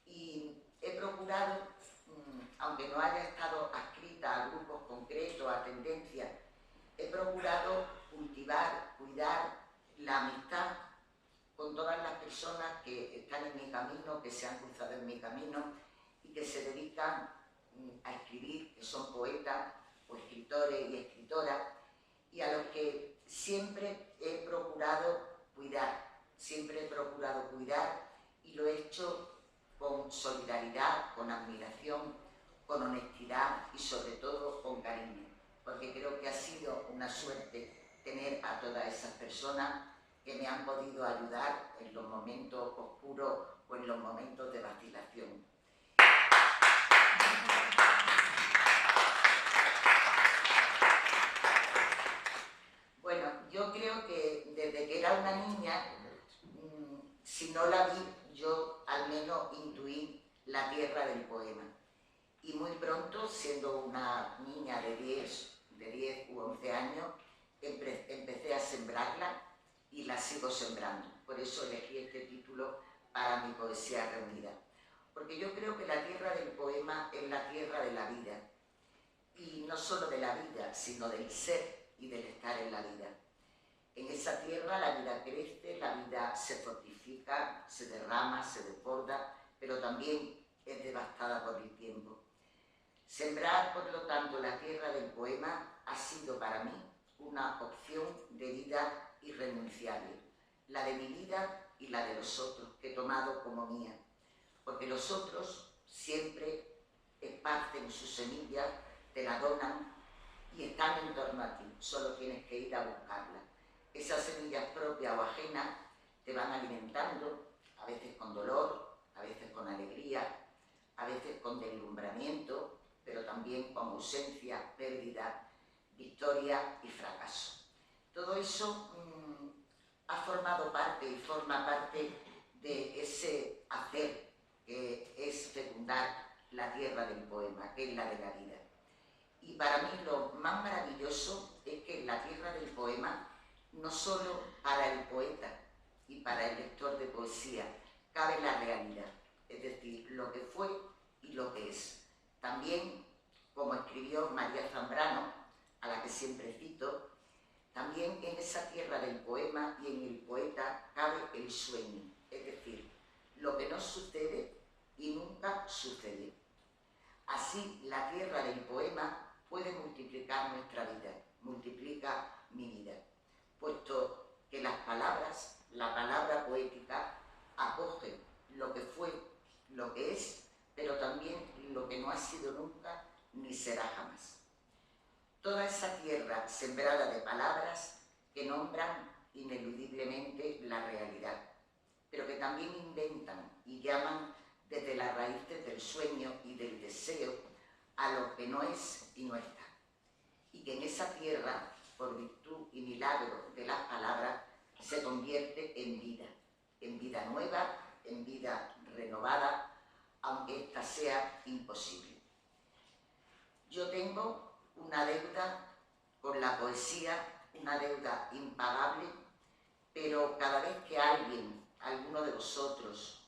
Y he procurado, aunque no haya estado adscrita a grupos concretos, a tendencias, he procurado cultivar, cuidar la amistad con todas las personas que están en mi camino, que se han cruzado en mi camino y que se dedican a escribir, que son poetas o escritores y escritoras, y a los que siempre he procurado cuidar, y lo he hecho con solidaridad, con admiración, con honestidad y sobre todo con cariño, porque creo que ha sido una suerte tener a todas esas personas que me han podido ayudar en los momentos oscuros o en los momentos de vacilación. Bueno, yo creo que desde que era una niña, si no la vi, yo al menos intuí la tierra del poema. Y muy pronto, siendo una niña de 10 u 11 años, empecé a sembrarla y la sigo sembrando. Por eso elegí este título para mi poesía reunida. Porque yo creo que la tierra del poema es la tierra de la vida. Y no solo de la vida, sino del ser y del estar en la vida. En esa tierra la vida crece, la vida se fortifica, se derrama, se desborda, pero también es devastada por el tiempo. Sembrar, por lo tanto, la tierra del poema ha sido para mí una opción de vida irrenunciable, la de mi vida y la de los otros, que he tomado como mía, porque los otros siempre esparcen sus semillas, te la donan y están en torno a ti, solo tienes que ir a buscarlas. Esas semillas propias o ajenas te van alimentando, a veces con dolor, a veces con alegría, a veces con deslumbramiento, pero también con ausencia, pérdida, victoria y fracaso. Todo eso ha formado parte y forma parte de ese hacer que es fecundar la tierra del poema, que es la de la vida. Y para mí lo más maravilloso es que en la tierra del poema, no solo para el poeta y para el lector de poesía, cabe la realidad, es decir, lo que fue y lo que es. También, como escribió María Zambrano, a la que siempre cito, también en esa tierra del poema y en el poeta cabe el sueño, es decir, lo que no sucede y nunca sucede. Así, la tierra del poema puede multiplicar nuestra vida, multiplica mi vida, puesto que las palabras, la palabra poética, acoge lo que fue, lo que es, pero también lo que no ha sido nunca ni será jamás. Toda esa tierra sembrada de palabras que nombran ineludiblemente la realidad, pero que también inventan y llaman desde las raíces del sueño y del deseo a lo que no es y no está. Y que en esa tierra, por virtud y milagro de las palabras, se convierte en vida nueva, en vida renovada, aunque ésta sea imposible. Yo tengo una deuda con la poesía, una deuda impagable, pero cada vez que alguno de vosotros,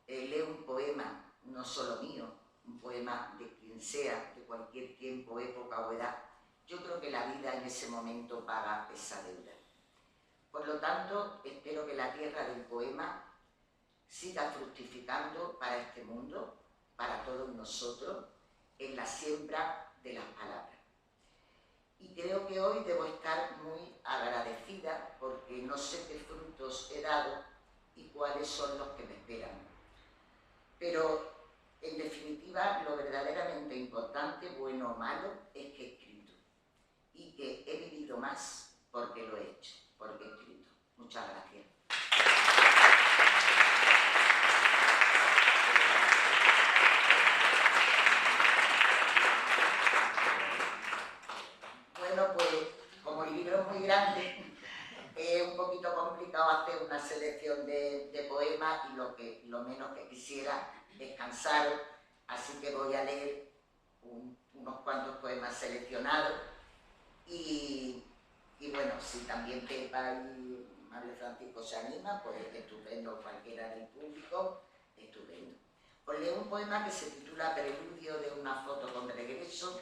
lee un poema, no solo mío, un poema de quien sea, de cualquier tiempo, época o edad, yo creo que la vida en ese momento paga esa deuda. Por lo tanto, espero que la tierra del poema siga fructificando para este mundo, para todos nosotros, en la siembra de las palabras. Y creo que hoy debo estar muy agradecida porque no sé qué frutos he dado y cuáles son los que me esperan. Pero, en definitiva, lo verdaderamente importante, bueno o malo, es que he escrito. Y que he vivido más porque lo he hecho, porque he escrito. Muchas gracias. Bueno, pues, como el libro es muy grande, es un poquito complicado hacer una selección de poemas y lo menos que quisiera es cansaros, así que voy a leer unos cuantos poemas seleccionados y bueno, si también Pepa y María Francisco se animan, pues estupendo, cualquiera del público, estupendo. Os leo un poema que se titula Preludio de una foto con regreso.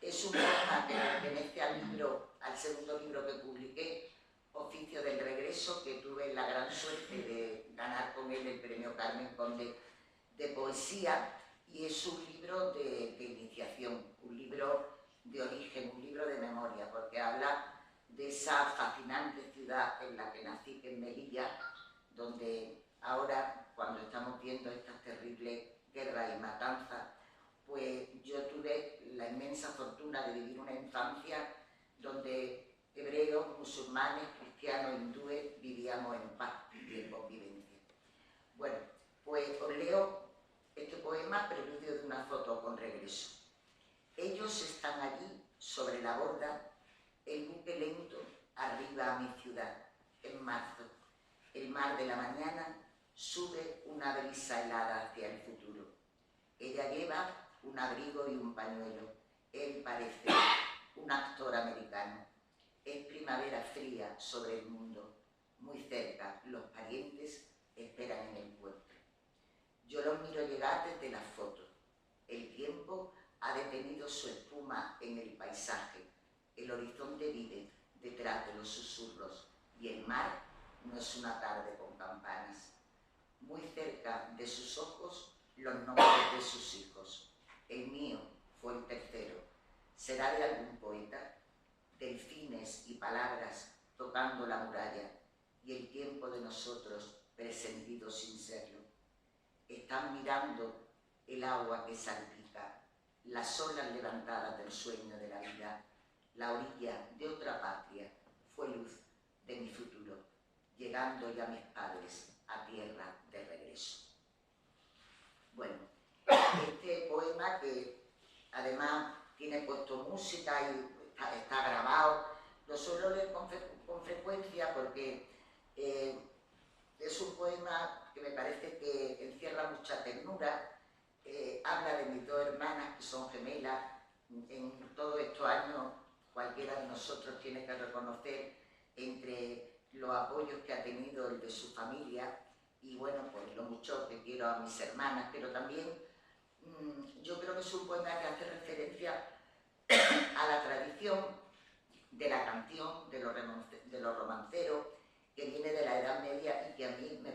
Es un poema que pertenece al segundo libro que publiqué, Oficio del Regreso, que tuve la gran suerte de ganar con él el premio Carmen Conde de poesía, y es un libro de iniciación, un libro de origen, un libro de memoria, porque habla de esa fascinante ciudad en la que nací, que es Melilla, donde ahora, cuando estamos viendo estas terribles guerras y matanzas, pues yo tuve la inmensa fortuna de vivir una infancia donde hebreos, musulmanes, cristianos, hindúes vivíamos en paz y en convivencia. Bueno, pues os leo este poema, Preludio de una foto con regreso. Ellos están allí, sobre la borda, el buque lento arriba a mi ciudad, en marzo. El mar de la mañana sube una brisa helada hacia el futuro. Ella lleva un abrigo y un pañuelo. Él parece un actor americano. Es primavera fría sobre el mundo. Muy cerca, los parientes esperan en el puerto. Yo los miro llegar desde las fotos. El tiempo ha detenido su espuma en el paisaje. El horizonte vive detrás de los susurros y el mar no es una tarde con campanas. Muy cerca de sus ojos, los nombres de sus hijos. El mío fue el tercero. ¿Será de algún poeta? Delfines y palabras tocando la muralla y el tiempo de nosotros presentido sin serlo. Están mirando el agua que salpica, las olas levantadas del sueño de la vida. La orilla de otra patria fue luz de mi futuro, llegando ya mis padres a tierra de regreso. Bueno, este poema, que además tiene puesto música y está grabado, lo suelo leer con frecuencia porque Es un poema que me parece que encierra mucha ternura, habla de mis dos hermanas que son gemelas. En todos estos años cualquiera de nosotros tiene que reconocer entre los apoyos que ha tenido el de su familia y bueno, pues lo mucho que quiero a mis hermanas, pero también yo creo que es un poema que hace referencia a la tradición de la canción, de los romanceros, que viene de la Edad Media y que a mí me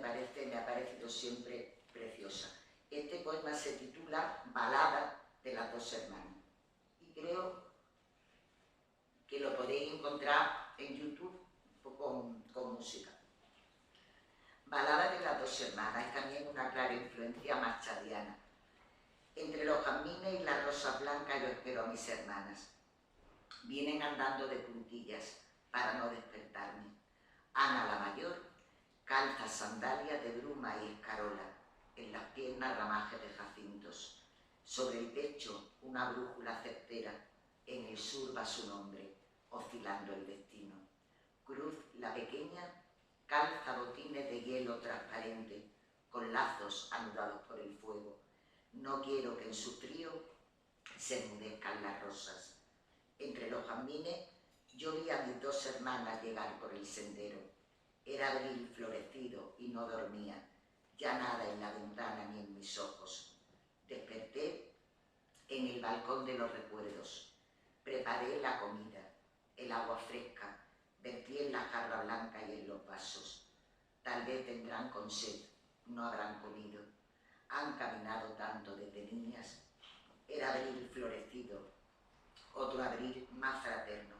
ha parecido siempre preciosa. Este poema se titula Balada de las dos hermanas y creo que lo podéis encontrar en YouTube con música. Balada de las dos hermanas es también una clara influencia machadiana. Entre los jazmines y las rosas blancas yo espero a mis hermanas. Vienen andando de puntillas para no despertarme. Ana, la mayor, calza sandalias de bruma y escarola, en las piernas ramajes de jacintos. Sobre el techo una brújula certera, en el sur va su nombre, oscilando el destino. Cruz, la pequeña, calza botines de hielo transparente, con lazos anudados por el fuego. No quiero que en su trío se enmudezcan las rosas. Entre los jazmines yo vi a mis dos hermanas llegar por el sendero. Era abril florecido y no dormía, ya nada en la ventana ni en mis ojos. Desperté en el balcón de los recuerdos. Preparé la comida, el agua fresca, vertí en la jarra blanca y en los vasos. Tal vez tendrán con sed, no habrán comido. Han caminado tanto desde niñas. Era abril florecido, otro abril más fraterno,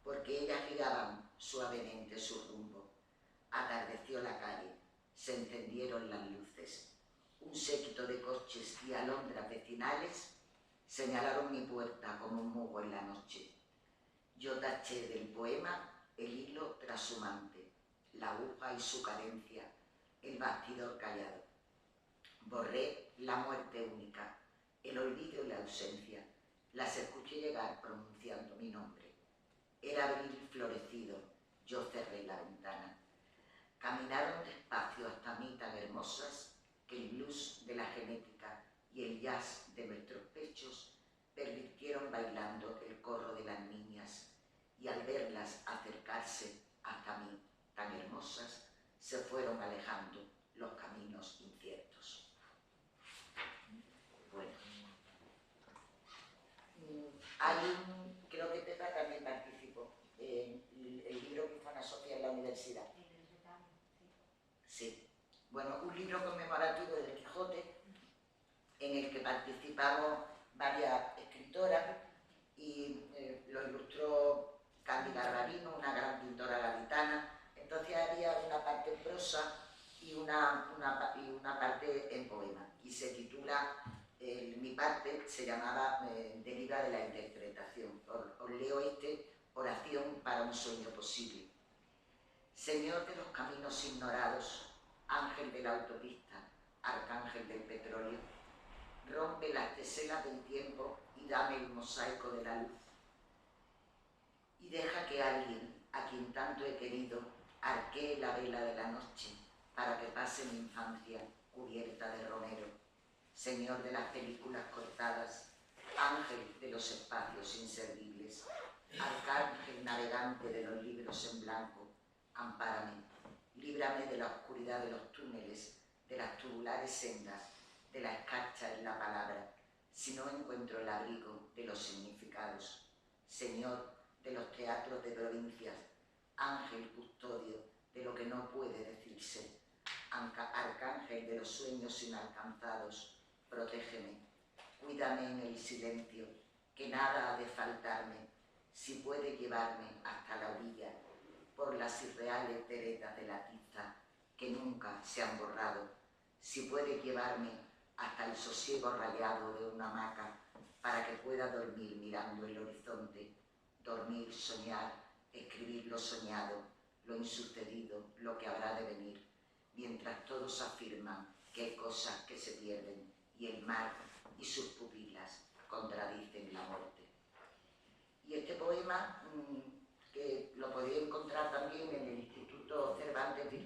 porque ellas guiaban suavemente su rumbo. Atardeció la calle, se encendieron las luces. Un séquito de coches y alondras vecinales señalaron mi puerta como un mugo en la noche. Yo taché del poema el hilo trashumante, la aguja y su cadencia, el bastidor callado. Borré la muerte única, el olvido y la ausencia. Las escuché llegar pronunciando mi nombre. Era abril florecido, yo cerré la ventana. Caminaron despacio hasta mí tan hermosas que el blues de la genética y el jazz de nuestros pechos pervirtieron bailando el corro de las niñas, y al verlas acercarse hasta mí tan hermosas, se fueron alejando los caminos inciertos. Bueno, creo que Pepa también participó en el libro que fue a Sofía en la universidad. Sí. Bueno, un libro conmemorativo del Quijote en el que participamos varias escritoras y lo ilustró Cándida Gravino, una gran pintora gaditana. Entonces había una parte en prosa y una parte en poema. Y se titula, mi parte se llamaba Deriva de la interpretación. Os leo oración para un sueño posible. Señor de los caminos ignorados, ángel de la autopista, arcángel del petróleo, rompe las teselas del tiempo y dame el mosaico de la luz. Y deja que alguien, a quien tanto he querido, arquee la vela de la noche para que pase mi infancia cubierta de romero. Señor de las películas cortadas, ángel de los espacios inservibles, arcángel navegante de los libros en blanco, ampárame, líbrame de la oscuridad de los túneles, de las tubulares sendas, de la escarcha en la palabra, si no encuentro el abrigo de los significados. Señor de los teatros de provincias, ángel custodio de lo que no puede decirse, arcángel de los sueños inalcanzados, protégeme, cuídame en el silencio, que nada ha de faltarme, si puede llevarme hasta la orilla, por las irreales veredas de la tiza que nunca se han borrado, si puede llevarme hasta el sosiego rayado de una hamaca para que pueda dormir mirando el horizonte, dormir, soñar, escribir lo soñado, lo insucedido, lo que habrá de venir, mientras todos afirman que hay cosas que se pierden y el mar y sus pupilas contradicen la muerte. Y este poema, que lo podéis encontrar también en el Instituto Cervantes de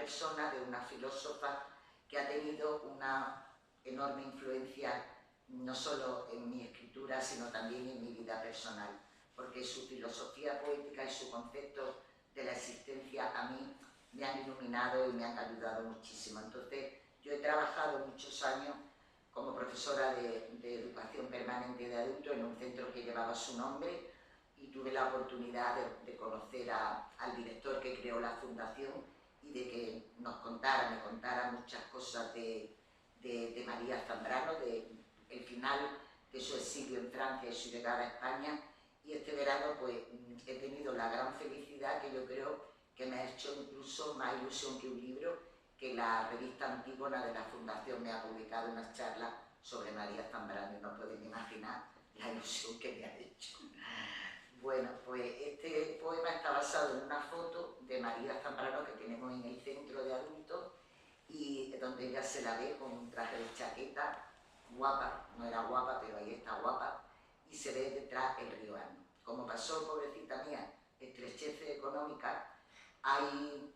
persona, de una filósofa que ha tenido una enorme influencia no solo en mi escritura, sino también en mi vida personal, porque su filosofía poética y su concepto de la existencia a mí me han iluminado y me han ayudado muchísimo. Entonces, yo he trabajado muchos años como profesora de educación permanente de adultos en un centro que llevaba su nombre, y tuve la oportunidad de conocer al director que creó la fundación y de que me contara muchas cosas de María Zambrano, el final de su exilio en Francia y su llegada a España. Y este verano pues he tenido la gran felicidad, que yo creo que me ha hecho incluso más ilusión que un libro, que la revista Antígona de la Fundación me ha publicado unas charlas sobre María Zambrano, y no pueden imaginar la ilusión que me ha hecho. Bueno, pues este poema está basado en una foto de María Zambrano que tenemos en el centro de adultos, y donde ella se la ve con un traje de chaqueta, guapa, no era guapa, pero ahí está guapa, y se ve detrás el río Arno. Como pasó, pobrecita mía, estrecheces económicas, hay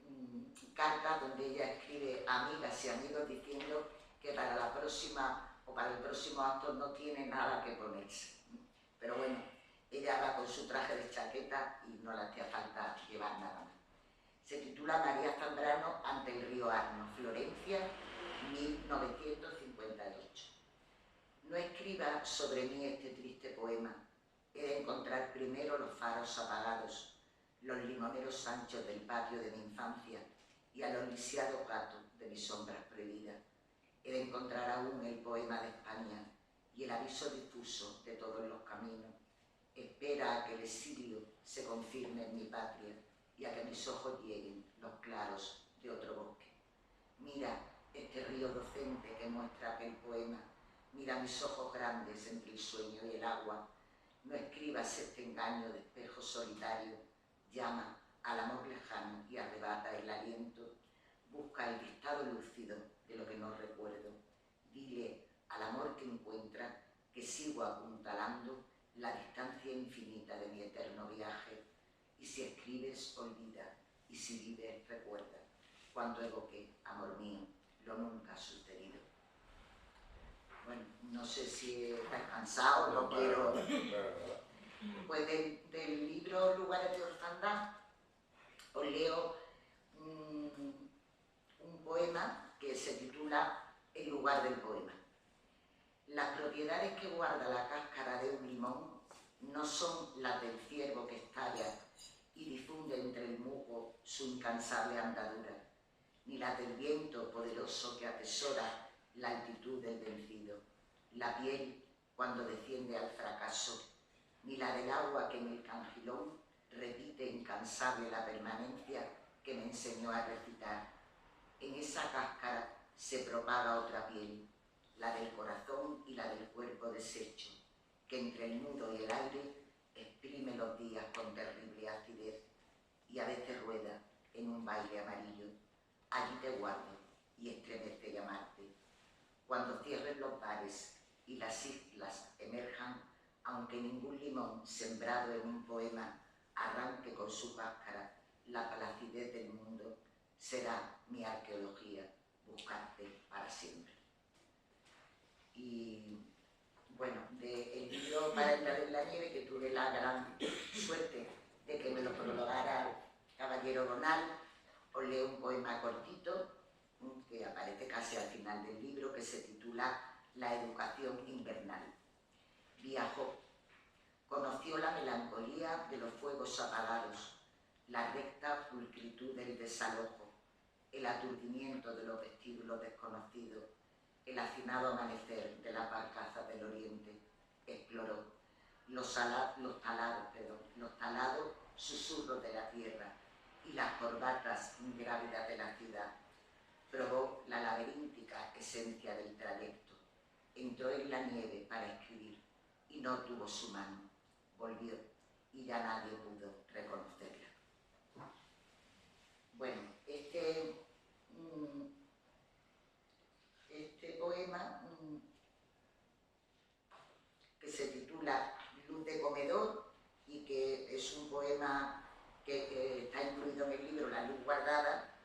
cartas donde ella escribe a amigas y amigos diciendo que para la próxima o para el próximo acto no tiene nada que ponerse. Pero bueno, ella va con su traje de chaqueta y no le hacía falta llevar nada más. Se titula María Zambrano ante el río Arno, Florencia, 1958. No escriba sobre mí este triste poema. He de encontrar primero los faros apagados, los limoneros anchos del patio de mi infancia y a los lisiados gatos de mis sombras prohibidas. He de encontrar aún el poema de España y el aviso difuso de todos los caminos. Espera a que el exilio se confirme en mi patria y a que mis ojos lleguen los claros de otro bosque. Mira este río docente que muestra aquel poema. Mira mis ojos grandes entre el sueño y el agua. No escribas este engaño de espejo solitario. Llama al amor lejano y arrebata el aliento. Busca el dictado lúcido de lo que no recuerdo. Dile al amor que encuentra que sigo apuntalando la distancia infinita de mi eterno viaje. Y si escribes, olvida, y si vives, recuerda, cuando evoqué, amor mío, lo nunca sucedido. Bueno, no sé si estás cansado, no quiero... Pues del libro Lugares de Orfandad os leo un poema que se titula El lugar del poema. Las propiedades que guarda la cáscara de un limón no son las del ciervo que estalla y difunde entre el musgo su incansable andadura, ni las del viento poderoso que atesora la altitud del vencido, la piel cuando desciende al fracaso, ni la del agua que en el cangilón repite incansable la permanencia que me enseñó a recitar. En esa cáscara se propaga otra piel, la del corazón y la del cuerpo deshecho, que entre el nudo y el aire exprime los días con terrible acidez y a veces rueda en un baile amarillo. Allí te guardo y estremece llamarte. Cuando cierren los bares y las islas emerjan, aunque ningún limón sembrado en un poema arranque con su cáscara la placidez del mundo, será mi arqueología buscarte para siempre. Y bueno, del libro Para entrar en la nieve, que tuve la gran suerte de que me lo prologara Caballero Bonal, os leo un poema cortito que aparece casi al final del libro, que se titula La educación invernal. Viajó, conoció la melancolía de los fuegos apagados, la recta pulcritud del desalojo, el aturdimiento de los vestíbulos desconocidos, el hacinado amanecer de las barcazas del oriente. Exploró los talados susurros de la tierra y las corbatas ingrávidas de la ciudad. Probó la laberíntica esencia del trayecto. Entró en la nieve para escribir y no tuvo su mano. Volvió y ya nadie pudo reconocerla. Bueno, este poema, que se titula Luz de comedor y que es un poema que está incluido en el libro La luz guardada,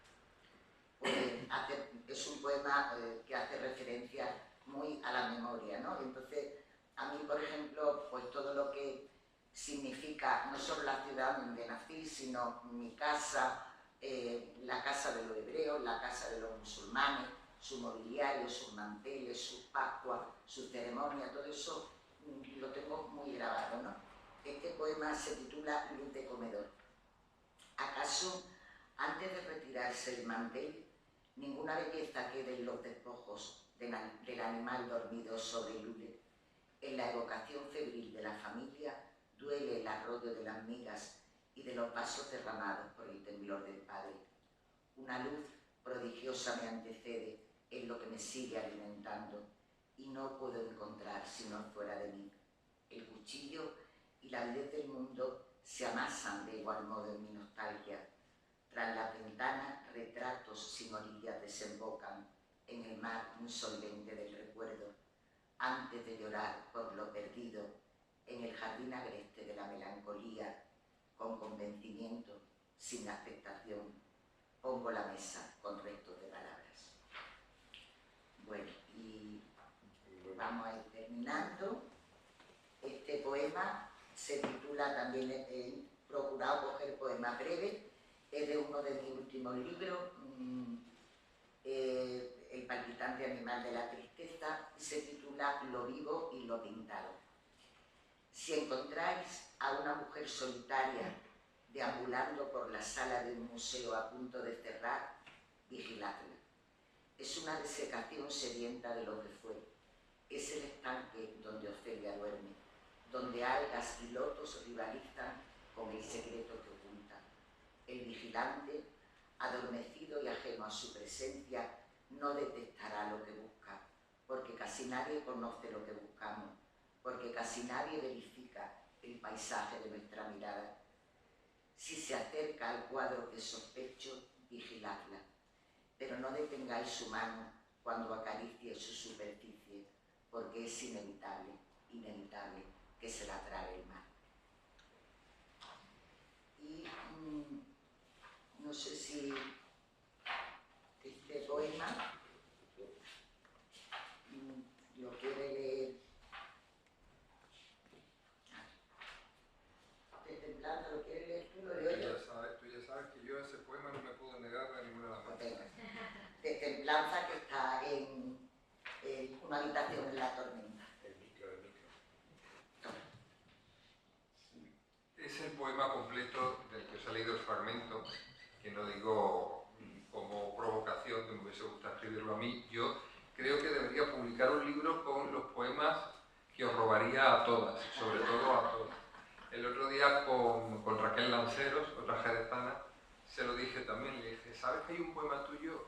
es un poema que hace referencia muy a la memoria, ¿no? Entonces, a mí, por ejemplo, pues todo lo que significa no solo la ciudad donde nací, sino mi casa, la casa de los hebreos, la casa de los musulmanes, su mobiliario, sus manteles, sus pascuas, su ceremonia, todo eso lo tengo muy grabado, ¿no? Este poema se titula Luz de comedor. ¿Acaso, antes de retirarse el mantel, ninguna belleza quede en los despojos del animal dormido sobre el hule? En la evocación febril de la familia duele el arroyo de las migas y de los vasos derramados por el temblor del padre. Una luz prodigiosa me antecede en lo que me sigue alimentando y no puedo encontrar sino fuera de mí. El cuchillo y la avidez del mundo se amasan de igual modo en mi nostalgia. Tras la ventana, retratos sin orillas desembocan en el mar insolvente del recuerdo, antes de llorar por lo perdido en el jardín agreste de la melancolía, con convencimiento, sin aceptación, pongo la mesa con restos de palabras. Bueno, y vamos a ir terminando. Este poema se titula, también he procurado coger poemas breves, es de uno de mis últimos libros, El palpitante animal de la tristeza, y se titula Lo vivo y lo pintado. Si encontráis a una mujer solitaria deambulando por la sala de un museo a punto de cerrar, vigiladla. Es una desecación sedienta de lo que fue. Es el estanque donde Ofelia duerme, donde algas y lotos rivalizan con el secreto que oculta. El vigilante, adormecido y ajeno a su presencia, no detectará lo que busca, porque casi nadie conoce lo que buscamos, porque casi nadie verifica el paisaje de nuestra mirada. Si se acerca al cuadro que sospecho, vigiladla, pero no detengáis su mano cuando acaricie su superficie, porque es inevitable, inevitable que se la trague el mar. Y no sé si este poema lo quiere leer. De Templanza, ¿lo quiere leer tú? ¿Lo leo yo? Tú ya sabes que yo ese poema no me puedo negar a ninguna de las maneras. De Templanza, que está en una habitación en la tormenta. El micro. Es el poema completo del que os he leído el fragmento, que no digo como provocación, que me hubiese gustado escribirlo a mí. Yo creo que debería publicar un libro con los poemas que os robaría a todas, sobre todo a todas. El otro día con Raquel Lanceros, otra jerezana, se lo dije también, le dije, ¿sabes que hay un poema tuyo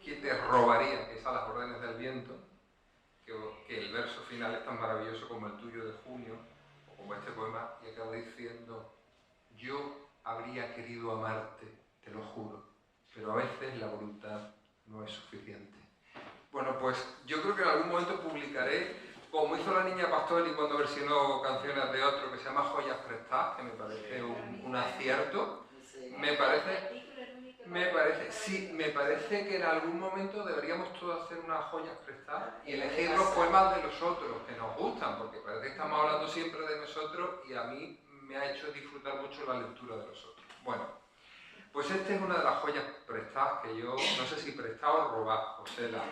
que te robaría, que es A las órdenes del viento, que el verso final es tan maravilloso como el tuyo de junio, o como este poema, y acaba diciendo, yo habría querido amarte, te lo juro, pero a veces la voluntad no es suficiente. Bueno, pues yo creo que en algún momento publicaré, como hizo la niña Pastori cuando versionó canciones de otro, que se llama Joyas Prestadas, que me parece un acierto. Me parece que en algún momento deberíamos todos hacer unas joyas prestadas y elegir los poemas de los otros que nos gustan, porque parece que estamos hablando siempre de nosotros y a mí me ha hecho disfrutar mucho la lectura de los otros. Bueno, pues esta es una de las joyas prestadas que yo, no sé si prestado o robado, Josela,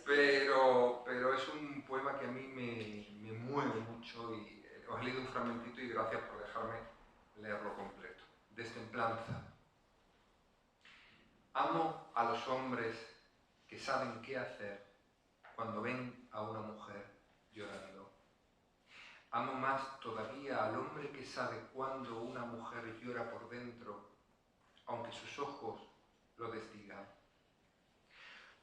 pero es un poema que a mí me mueve mucho y os he leído un fragmentito y gracias por dejarme leerlo completo. Destemplanza. Amo a los hombres que saben qué hacer cuando ven a una mujer llorando. Amo más todavía al hombre que sabe cuándo una mujer llora por dentro, aunque sus ojos lo desdigan.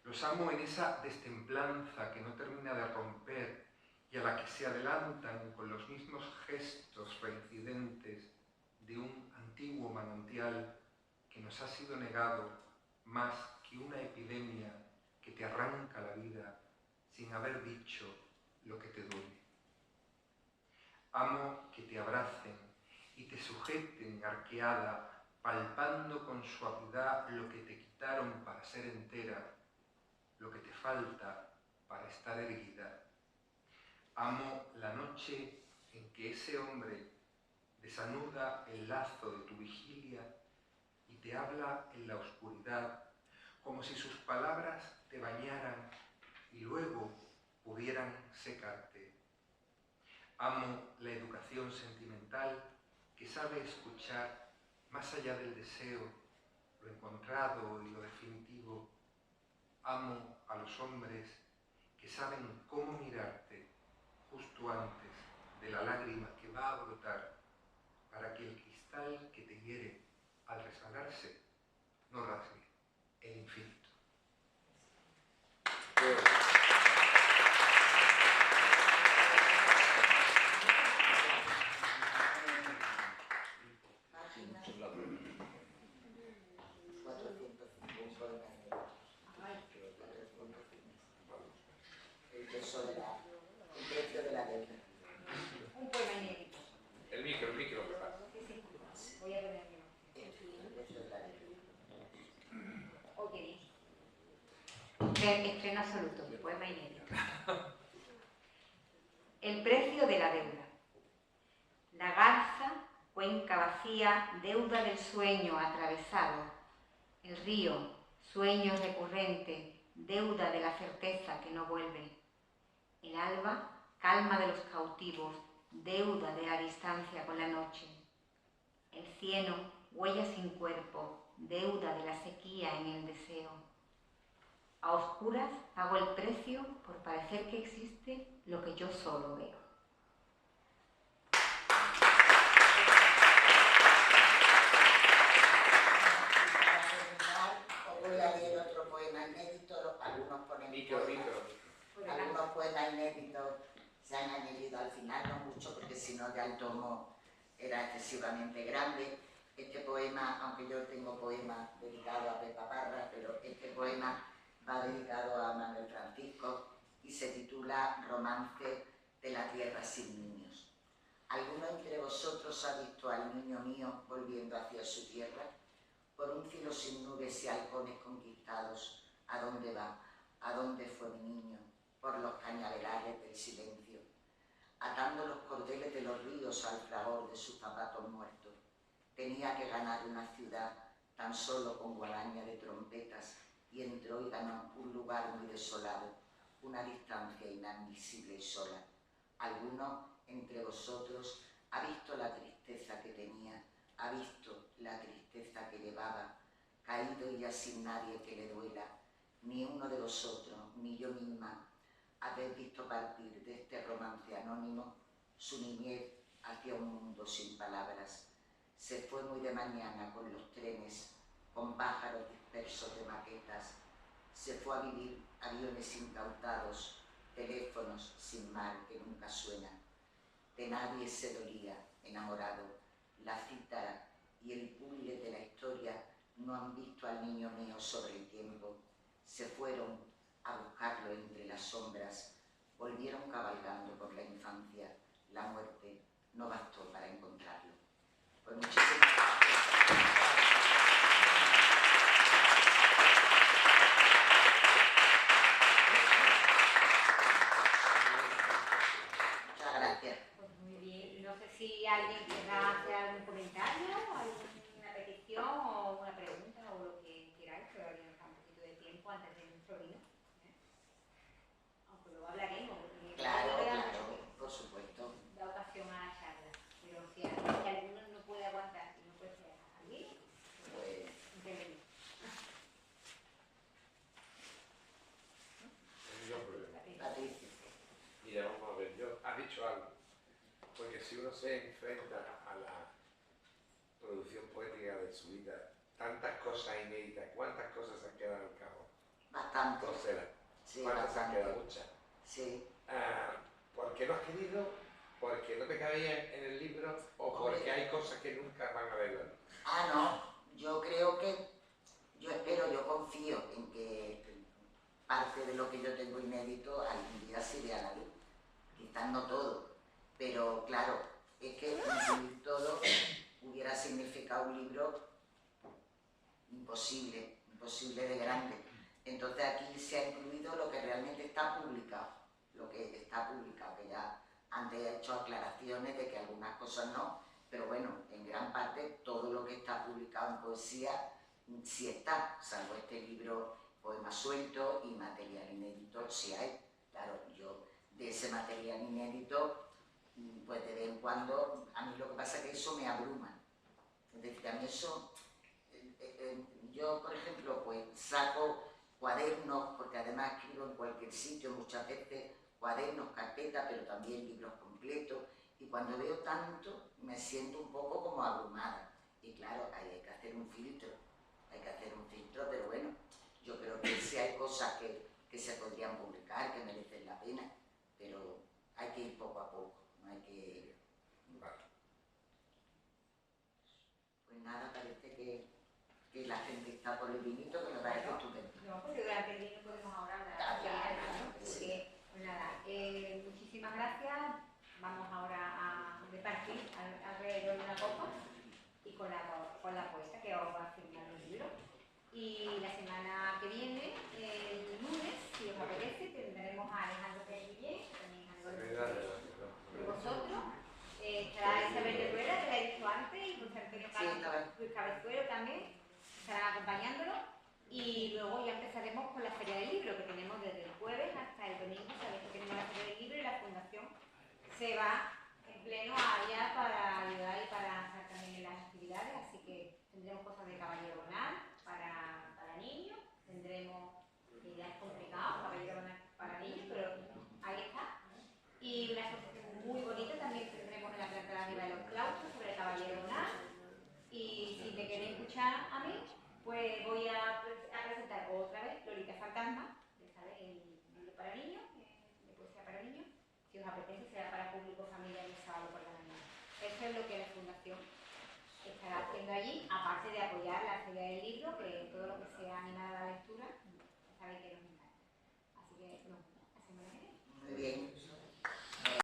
Los amo en esa destemplanza que no termina de romper y a la que se adelantan con los mismos gestos reincidentes de un antiguo manantial que nos ha sido negado más que una epidemia que te arranca la vida sin haber dicho lo que te duele. Amo que te abracen y te sujeten arqueada palpando con suavidad lo que te quitaron para ser entera, lo que te falta para estar erguida. Amo la noche en que ese hombre desanuda el lazo de tu vigilia y te habla en la oscuridad, como si sus palabras te bañaran y luego pudieran secarte. Amo la educación sentimental que sabe escuchar más allá del deseo, lo encontrado y lo definitivo. Amo a los hombres que saben cómo mirarte justo antes de la lágrima que va a brotar, para que el cristal que te hiere al resbalarse no rasgue el infinito. El precio de la deuda. Un poema inédito. El micro, ¿verdad? Sí. Voy a ponerlo. El precio de la deuda. Ok. Estreno absoluto, poema inédito. El precio de la deuda. La garza, cuenca vacía, deuda del sueño atravesado. El río, sueño recurrente, deuda de la certeza que no vuelve. El alba, calma de los cautivos, deuda de la distancia con la noche. El cieno, huella sin cuerpo, deuda de la sequía en el deseo. A oscuras pago el precio por parecer que existe lo que yo solo veo. Para terminar, os voy a leer otro poema inédito. Algunos ponen algunos poemas inéditos se han añadido al final, no mucho, porque si no ya el tomo era excesivamente grande. Este poema, aunque yo tengo poemas dedicados a Pepa Parra, pero este poema va dedicado a Manuel Francisco y se titula Romance de la tierra sin niños. ¿Alguno entre vosotros ha visto al niño mío volviendo hacia su tierra? Por un cielo sin nubes y halcones conquistados, ¿a dónde va? ¿A dónde fue mi niño? Por los cañaverales del silencio, atando los cordeles de los ríos al fragor de sus zapatos muertos. Tenía que ganar una ciudad tan solo con guadaña de trompetas y entró y ganó un lugar muy desolado, una distancia inadmisible y sola. ¿Alguno entre vosotros ha visto la tristeza que tenía, ha visto la tristeza que llevaba, caído y ya sin nadie que le duela? Ni uno de vosotros, ni yo misma, habéis visto partir de este romance anónimo su niñez hacia un mundo sin palabras. Se fue muy de mañana con los trenes, con pájaros dispersos de maquetas. Se fue a vivir aviones incautados, teléfonos sin mar que nunca suenan. De nadie se dolía, enamorado. La cítara y el puzzle de la historia no han visto al niño mío sobre el tiempo. Se fueron a buscarlo entre las sombras, volvieron cabalgando por la infancia. La muerte no bastó para encontrarlo. Pues muchísimas gracias. Muchas gracias. Pues muy bien. No sé si alguien querrá hacer algún comentario, alguna petición o una pregunta o lo que queráis, pero ahora nos da un poquito de tiempo antes de nuestro vino. Aunque luego hablaremos. Claro, por supuesto. Da ocasión a la charla. Pero si alguno no puede aguantar y no puede ser alguien, Pues, intervenir. Patricia. Mira, vamos a ver, has dicho algo, porque si uno se enfrenta a la producción poética de su vida, tantas cosas inéditas, ¿cuántas cosas se han quedado al cabo? Bastante. Entonces, Sí, ¿cuántas se han bastante. quedado? Muchas. Sí. ¿Por qué no has querido? ¿Porque no te cabían en el libro? ¿O porque hay cosas que nunca van a verlo? Ah, no. Yo creo que, yo confío en que parte de lo que yo tengo inédito algún día se vea a la luz. Quizás no todo, pero claro, es que incluir todo hubiera significado un libro imposible, imposible de grande. Entonces aquí se ha incluido lo que realmente está publicado, que ya antes he hecho aclaraciones de que algunas cosas no, pero bueno, en gran parte todo lo que está publicado en poesía sí está, salvo este libro Poemas Sueltos y material inédito sí hay. Claro, yo de ese material inédito, pues de vez en cuando, a mí lo que pasa es que eso me abruma. Es decir, a mí eso, yo por ejemplo, pues saco cuadernos, porque además escribo en cualquier sitio, muchas veces cuadernos, carpetas, pero también libros completos, y cuando veo tanto me siento un poco como abrumada. Y claro, ahí hay que hacer un filtro, pero bueno, yo creo que sí hay cosas que se podrían publicar, que merecen la pena, pero hay que ir poco a poco, no hay que... Vale. Pues nada, parece que la gente está por el vinito, que me parece estupendo. No, porque durante el vino podemos ahora hablar. Claro, ¿No? sí. Pues nada, muchísimas gracias. Vamos ahora a repartir alrededor de una copa y con la puesta que os va a firmar el libro. Y la semana que viene, el lunes, si os apetece, tendremos a Alejandro Pérez, que también es algo de vosotros. Estará Isabel de Rueda, que la he dicho antes, y José Antonio Luis Cabezuelo también, estarán acompañándolo. Y luego ya empezaremos con la Feria del Libro, que tenemos desde el jueves hasta el domingo. Sabéis que tenemos la Feria del Libro y la Fundación se va en pleno allá para ayudar y para estar también en las actividades, así que tendremos cosas de Caballero Bonal para niños, tendremos, que ya es complicado, Caballero Bonal para niños, pero ahí está. Y una exposición muy bonita también tendremos en la planta de arriba de los claustros sobre el Caballero Bonal. Y si me queréis escuchar a mí, pues voy a presentar otra vez Lolita Fantasma, ya sabéis, el libro para niños, de poesía para niños. Si os apetece, será para público familiar el sábado por la mañana. Eso es lo que la Fundación estará haciendo allí, aparte de apoyar la Feria del Libro, que todo lo que sea animar a la lectura, sabéis que nos encanta. Así que nos vemos la semana que viene.